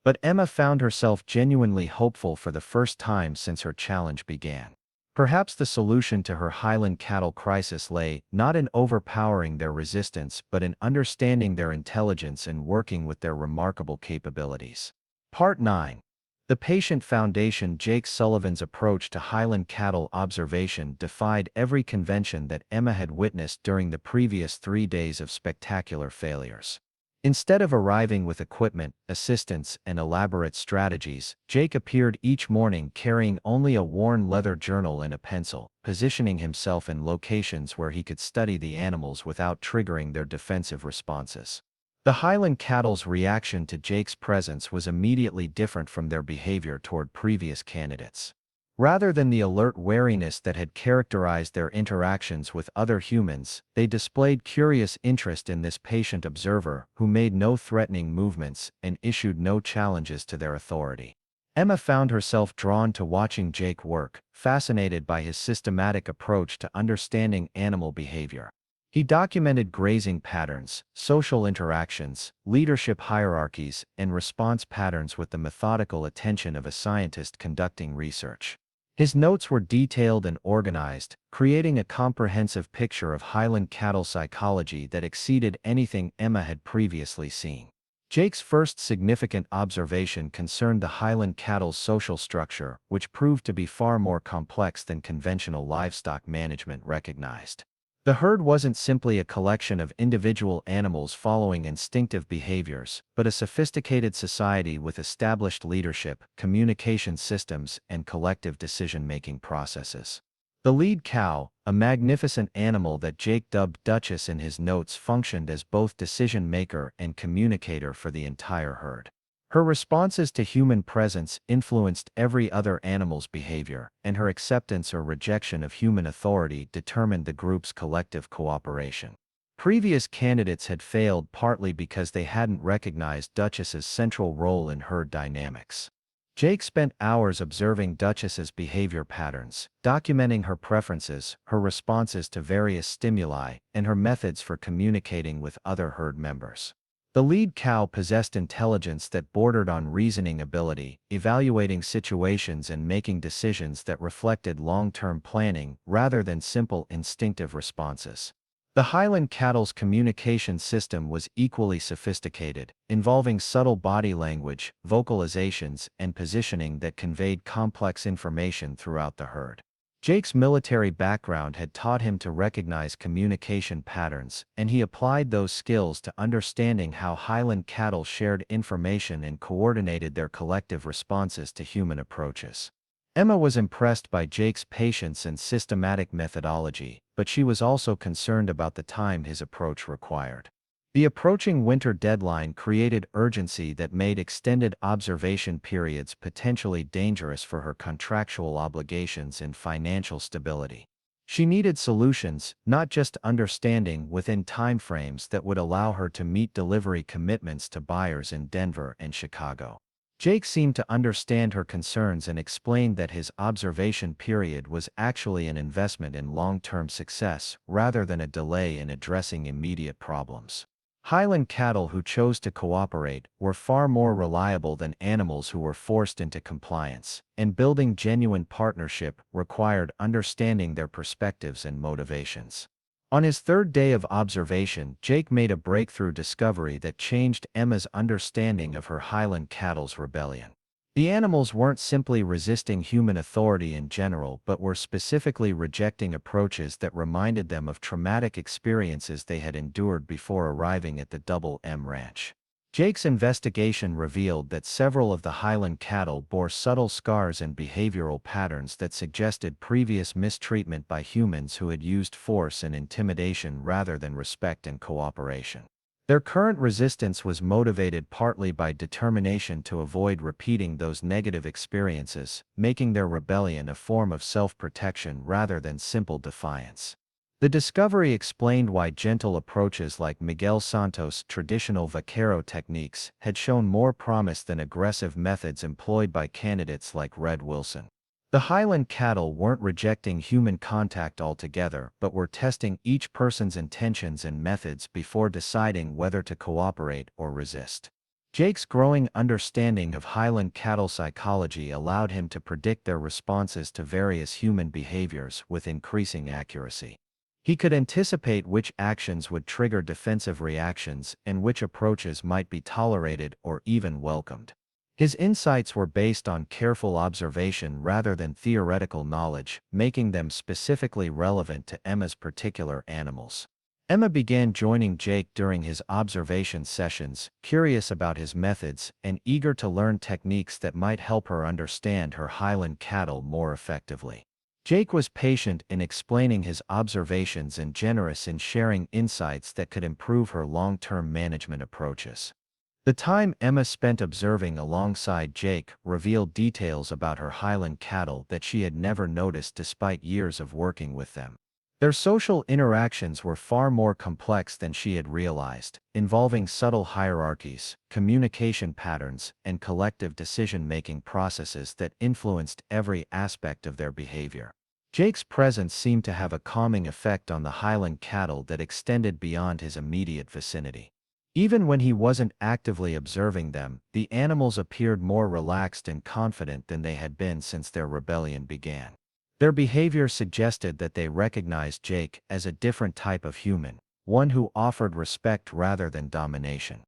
But Emma found herself genuinely hopeful for the first time since her challenge began. Perhaps the solution to her Highland cattle crisis lay not in overpowering their resistance but in understanding their intelligence and working with their remarkable capabilities. Part 9. The Patient Foundation. Jake Sullivan's approach to Highland cattle observation defied every convention that Emma had witnessed during the previous 3 days of spectacular failures. Instead of arriving with equipment, assistance, and elaborate strategies, Jake appeared each morning carrying only a worn leather journal and a pencil, positioning himself in locations where he could study the animals without triggering their defensive responses. The Highland cattle's reaction to Jake's presence was immediately different from their behavior toward previous candidates. Rather than the alert wariness that had characterized their interactions with other humans, they displayed curious interest in this patient observer who made no threatening movements and issued no challenges to their authority. Emma found herself drawn to watching Jake work, fascinated by his systematic approach to understanding animal behavior. He documented grazing patterns, social interactions, leadership hierarchies, and response patterns with the methodical attention of a scientist conducting research. His notes were detailed and organized, creating a comprehensive picture of Highland cattle psychology that exceeded anything Emma had previously seen. Jake's first significant observation concerned the Highland cattle's social structure, which proved to be far more complex than conventional livestock management recognized. The herd wasn't simply a collection of individual animals following instinctive behaviors, but a sophisticated society with established leadership, communication systems, and collective decision-making processes. The lead cow, a magnificent animal that Jake dubbed Duchess in his notes, functioned as both decision-maker and communicator for the entire herd. Her responses to human presence influenced every other animal's behavior, and her acceptance or rejection of human authority determined the group's collective cooperation. Previous candidates had failed partly because they hadn't recognized Duchess's central role in herd dynamics. Jake spent hours observing Duchess's behavior patterns, documenting her preferences, her responses to various stimuli, and her methods for communicating with other herd members. The lead cow possessed intelligence that bordered on reasoning ability, evaluating situations and making decisions that reflected long-term planning rather than simple instinctive responses. The Highland cattle's communication system was equally sophisticated, involving subtle body language, vocalizations, and positioning that conveyed complex information throughout the herd. Jake's military background had taught him to recognize communication patterns, and he applied those skills to understanding how Highland cattle shared information and coordinated their collective responses to human approaches. Emma was impressed by Jake's patience and systematic methodology, but she was also concerned about the time his approach required. The approaching winter deadline created urgency that made extended observation periods potentially dangerous for her contractual obligations and financial stability. She needed solutions, not just understanding, within timeframes that would allow her to meet delivery commitments to buyers in Denver and Chicago. Jake seemed to understand her concerns and explained that his observation period was actually an investment in long-term success rather than a delay in addressing immediate problems. Highland cattle who chose to cooperate were far more reliable than animals who were forced into compliance, and building genuine partnership required understanding their perspectives and motivations. On his third day of observation, Jake made a breakthrough discovery that changed Emma's understanding of her Highland cattle's rebellion. The animals weren't simply resisting human authority in general, but were specifically rejecting approaches that reminded them of traumatic experiences they had endured before arriving at the Double M Ranch. Jake's investigation revealed that several of the Highland cattle bore subtle scars and behavioral patterns that suggested previous mistreatment by humans who had used force and intimidation rather than respect and cooperation. Their current resistance was motivated partly by determination to avoid repeating those negative experiences, making their rebellion a form of self-protection rather than simple defiance. The discovery explained why gentle approaches like Miguel Santos' traditional vaquero techniques had shown more promise than aggressive methods employed by candidates like Red Wilson. The Highland cattle weren't rejecting human contact altogether, but were testing each person's intentions and methods before deciding whether to cooperate or resist. Jake's growing understanding of Highland cattle psychology allowed him to predict their responses to various human behaviors with increasing accuracy. He could anticipate which actions would trigger defensive reactions and which approaches might be tolerated or even welcomed. His insights were based on careful observation rather than theoretical knowledge, making them specifically relevant to Emma's particular animals. Emma began joining Jake during his observation sessions, curious about his methods and eager to learn techniques that might help her understand her Highland cattle more effectively. Jake was patient in explaining his observations and generous in sharing insights that could improve her long-term management approaches. The time Emma spent observing alongside Jake revealed details about her Highland cattle that she had never noticed despite years of working with them. Their social interactions were far more complex than she had realized, involving subtle hierarchies, communication patterns, and collective decision-making processes that influenced every aspect of their behavior. Jake's presence seemed to have a calming effect on the Highland cattle that extended beyond his immediate vicinity. Even when he wasn't actively observing them, the animals appeared more relaxed and confident than they had been since their rebellion began. Their behavior suggested that they recognized Jake as a different type of human, one who offered respect rather than domination.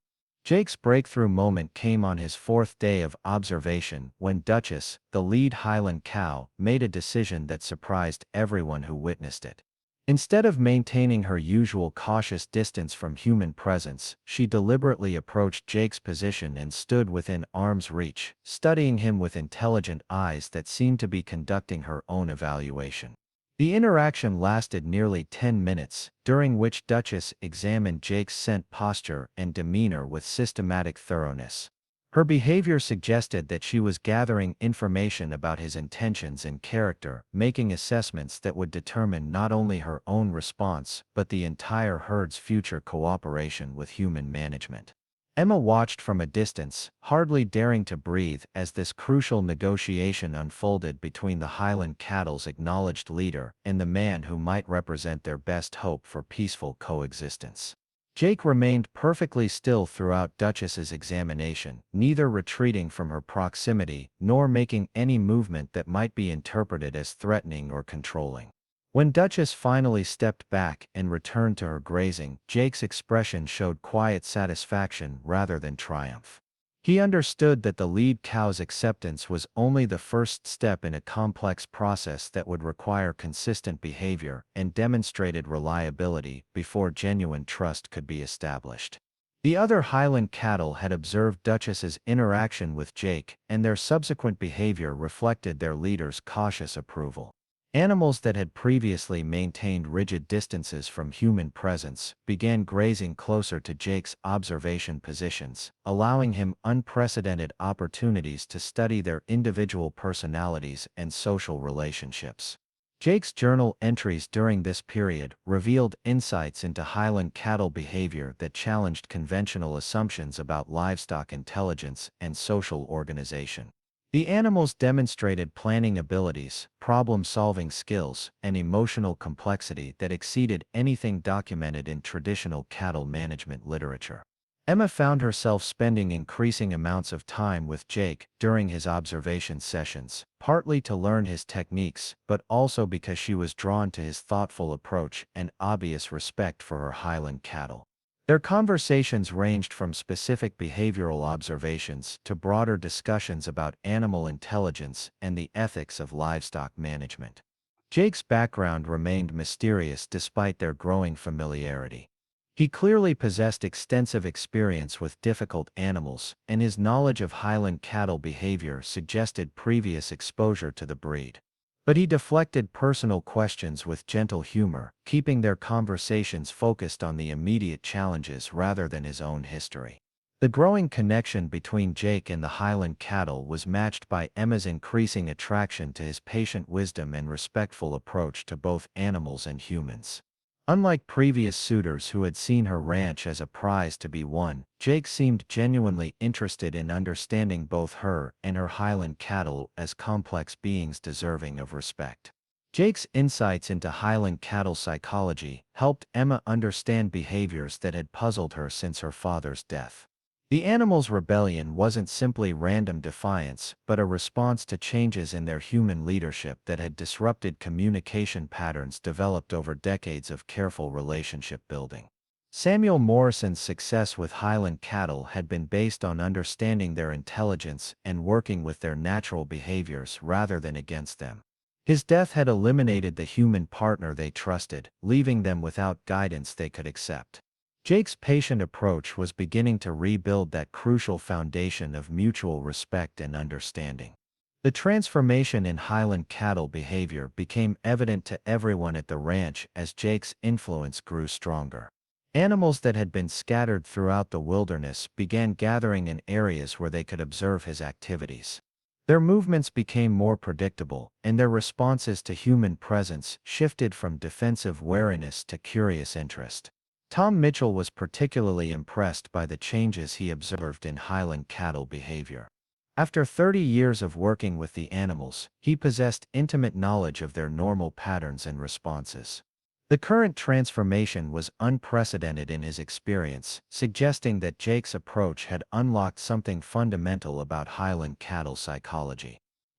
Jake's breakthrough moment came on his fourth day of observation when Duchess, the lead Highland cow, made a decision that surprised everyone who witnessed it. Instead of maintaining her usual cautious distance from human presence, she deliberately approached Jake's position and stood within arm's reach, studying him with intelligent eyes that seemed to be conducting her own evaluation. The interaction lasted nearly 10 minutes, during which Duchess examined Jake's scent posture and demeanor with systematic thoroughness. Her behavior suggested that she was gathering information about his intentions and character, making assessments that would determine not only her own response but the entire herd's future cooperation with human management. Emma watched from a distance, hardly daring to breathe as this crucial negotiation unfolded between the Highland cattle's acknowledged leader and the man who might represent their best hope for peaceful coexistence. Jake remained perfectly still throughout Duchess's examination, neither retreating from her proximity nor making any movement that might be interpreted as threatening or controlling. When Duchess finally stepped back and returned to her grazing, Jake's expression showed quiet satisfaction rather than triumph. He understood that the lead cow's acceptance was only the first step in a complex process that would require consistent behavior and demonstrated reliability before genuine trust could be established. The other Highland cattle had observed Duchess's interaction with Jake, and their subsequent behavior reflected their leader's cautious approval. Animals that had previously maintained rigid distances from human presence began grazing closer to Jake's observation positions, allowing him unprecedented opportunities to study their individual personalities and social relationships. Jake's journal entries during this period revealed insights into Highland cattle behavior that challenged conventional assumptions about livestock intelligence and social organization. The animals demonstrated planning abilities, problem-solving skills, and emotional complexity that exceeded anything documented in traditional cattle management literature. Emma found herself spending increasing amounts of time with Jake during his observation sessions, partly to learn his techniques, but also because she was drawn to his thoughtful approach and obvious respect for her Highland cattle. Their conversations ranged from specific behavioral observations to broader discussions about animal intelligence and the ethics of livestock management. Jake's background remained mysterious despite their growing familiarity. He clearly possessed extensive experience with difficult animals, and his knowledge of Highland cattle behavior suggested previous exposure to the breed. But he deflected personal questions with gentle humor, keeping their conversations focused on the immediate challenges rather than his own history. The growing connection between Jake and the Highland cattle was matched by Emma's increasing attraction to his patient wisdom and respectful approach to both animals and humans. Unlike previous suitors who had seen her ranch as a prize to be won, Jake seemed genuinely interested in understanding both her and her Highland cattle as complex beings deserving of respect. Jake's insights into Highland cattle psychology helped Emma understand behaviors that had puzzled her since her father's death. The animals' rebellion wasn't simply random defiance, but a response to changes in their human leadership that had disrupted communication patterns developed over decades of careful relationship building. Samuel Morrison's success with Highland cattle had been based on understanding their intelligence and working with their natural behaviors rather than against them. His death had eliminated the human partner they trusted, leaving them without guidance they could accept. Jake's patient approach was beginning to rebuild that crucial foundation of mutual respect and understanding. The transformation in Highland cattle behavior became evident to everyone at the ranch as Jake's influence grew stronger. Animals that had been scattered throughout the wilderness began gathering in areas where they could observe his activities. Their movements became more predictable, and their responses to human presence shifted from defensive wariness to curious interest. Tom Mitchell was particularly impressed by the changes he observed in Highland cattle behavior. After 30 years of working with the animals, he possessed intimate knowledge of their normal patterns and responses. The current transformation was unprecedented in his experience, suggesting that Jake's approach had unlocked something fundamental about Highland cattle psychology.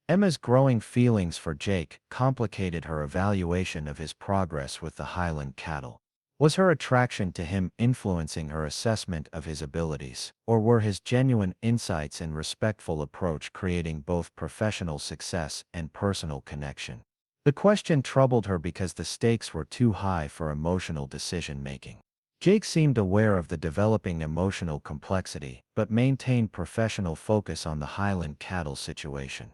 Emma's growing feelings for Jake complicated her evaluation of his progress with the Highland cattle. Was her attraction to him influencing her assessment of his abilities, or were his genuine insights and respectful approach creating both professional success and personal connection? The question troubled her because the stakes were too high for emotional decision-making. Jake seemed aware of the developing emotional complexity, but maintained professional focus on the Highland cattle situation.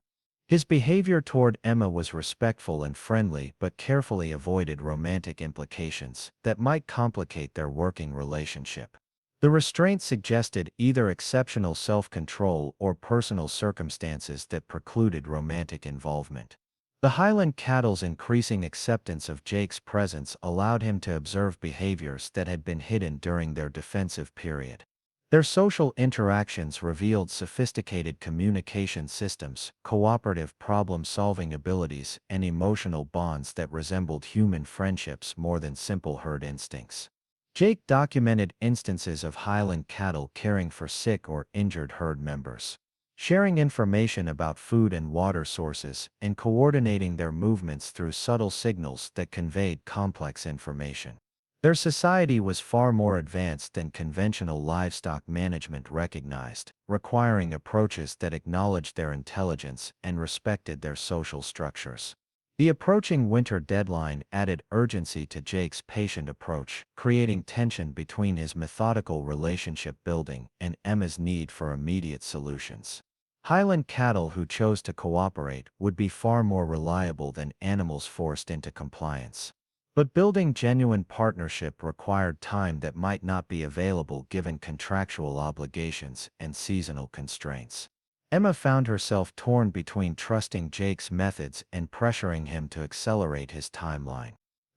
His behavior toward Emma was respectful and friendly but carefully avoided romantic implications that might complicate their working relationship. The restraint suggested either exceptional self-control or personal circumstances that precluded romantic involvement. The Highland cattle's increasing acceptance of Jake's presence allowed him to observe behaviors that had been hidden during their defensive period. Their social interactions revealed sophisticated communication systems, cooperative problem-solving abilities, and emotional bonds that resembled human friendships more than simple herd instincts. Jake documented instances of Highland cattle caring for sick or injured herd members, sharing information about food and water sources, and coordinating their movements through subtle signals that conveyed complex information. Their society was far more advanced than conventional livestock management recognized, requiring approaches that acknowledged their intelligence and respected their social structures. The approaching winter deadline added urgency to Jake's patient approach, creating tension between his methodical relationship building and Emma's need for immediate solutions. Highland cattle who chose to cooperate would be far more reliable than animals forced into compliance. But building genuine partnership required time that might not be available given contractual obligations and seasonal constraints. Emma found herself torn between trusting Jake's methods and pressuring him to accelerate his timeline.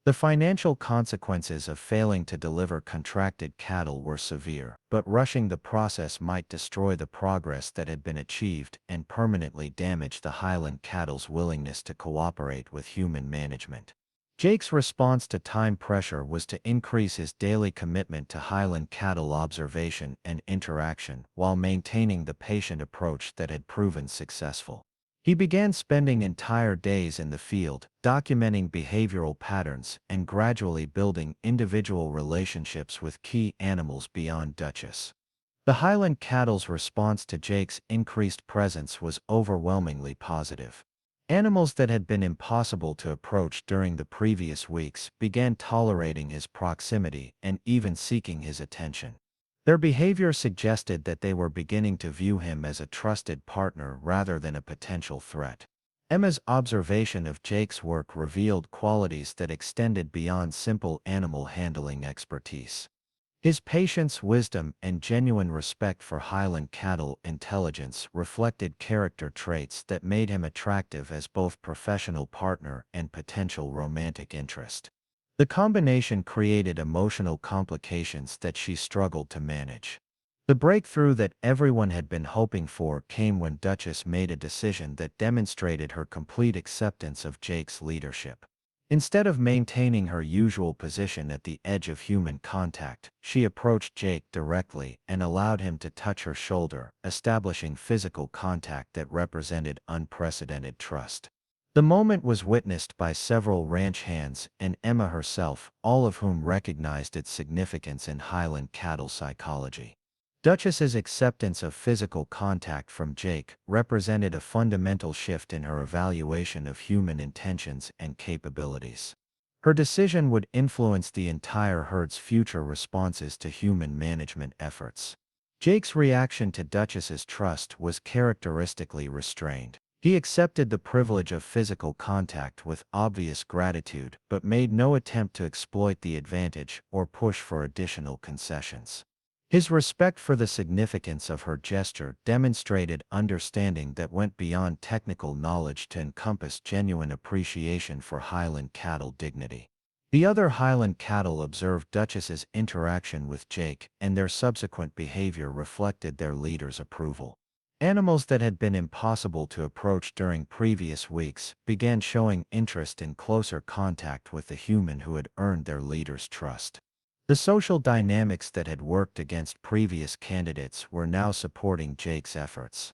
The financial consequences of failing to deliver contracted cattle were severe, but rushing the process might destroy the progress that had been achieved and permanently damage the Highland cattle's willingness to cooperate with human management. Jake's response to time pressure was to increase his daily commitment to Highland cattle observation and interaction while maintaining the patient approach that had proven successful. He began spending entire days in the field, documenting behavioral patterns and gradually building individual relationships with key animals beyond Duchess. The Highland cattle's response to Jake's increased presence was overwhelmingly positive. Animals that had been impossible to approach during the previous weeks began tolerating his proximity and even seeking his attention. Their behavior suggested that they were beginning to view him as a trusted partner rather than a potential threat. Emma's observation of Jake's work revealed qualities that extended beyond simple animal handling expertise. His patience, wisdom, and genuine respect for Highland cattle intelligence reflected character traits that made him attractive as both professional partner and potential romantic interest. The combination created emotional complications that she struggled to manage. The breakthrough that everyone had been hoping for came when Duchess made a decision that demonstrated her complete acceptance of Jake's leadership. Instead of maintaining her usual position at the edge of human contact, she approached Jake directly and allowed him to touch her shoulder, establishing physical contact that represented unprecedented trust. The moment was witnessed by several ranch hands and Emma herself, all of whom recognized its significance in Highland cattle psychology. Duchess's acceptance of physical contact from Jake represented a fundamental shift in her evaluation of human intentions and capabilities. Her decision would influence the entire herd's future responses to human management efforts. Jake's reaction to Duchess's trust was characteristically restrained. He accepted the privilege of physical contact with obvious gratitude but made no attempt to exploit the advantage or push for additional concessions. His respect for the significance of her gesture demonstrated understanding that went beyond technical knowledge to encompass genuine appreciation for Highland cattle dignity. The other Highland cattle observed Duchess's interaction with Jake, and their subsequent behavior reflected their leader's approval. Animals that had been impossible to approach during previous weeks began showing interest in closer contact with the human who had earned their leader's trust. The social dynamics that had worked against previous candidates were now supporting Jake's efforts.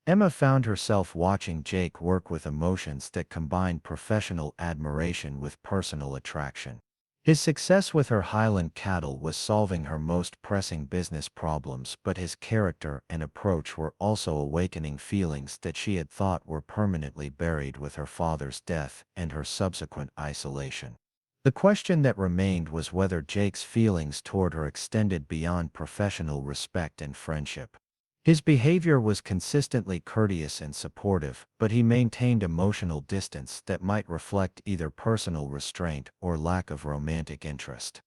Emma found herself watching Jake work with emotions that combined professional admiration with personal attraction. His success with her Highland cattle was solving her most pressing business problems, but his character and approach were also awakening feelings that she had thought were permanently buried with her father's death and her subsequent isolation. The question that remained was whether Jake's feelings toward her extended beyond professional respect and friendship. His behavior was consistently courteous and supportive, but he maintained emotional distance that might reflect either personal restraint or lack of romantic interest.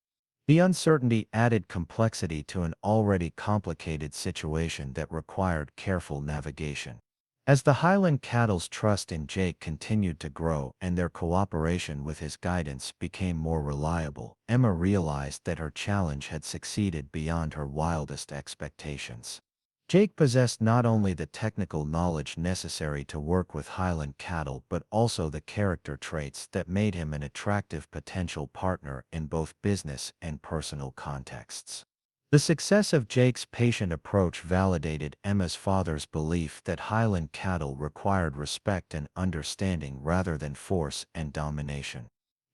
The uncertainty added complexity to an already complicated situation that required careful navigation. As the Highland cattle's trust in Jake continued to grow and their cooperation with his guidance became more reliable, Emma realized that her challenge had succeeded beyond her wildest expectations. Jake possessed not only the technical knowledge necessary to work with Highland cattle but also the character traits that made him an attractive potential partner in both business and personal contexts. The success of Jake's patient approach validated Emma's father's belief that Highland cattle required respect and understanding rather than force and domination.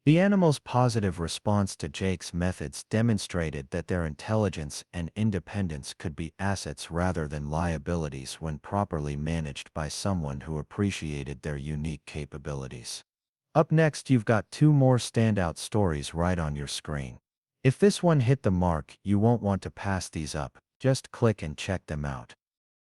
The animal's positive response to Jake's methods demonstrated that their intelligence and independence could be assets rather than liabilities when properly managed by someone who appreciated their unique capabilities. Up next, you've got two more standout stories right on your screen. If this one hit the mark, you won't want to pass these up. Just click and check them out.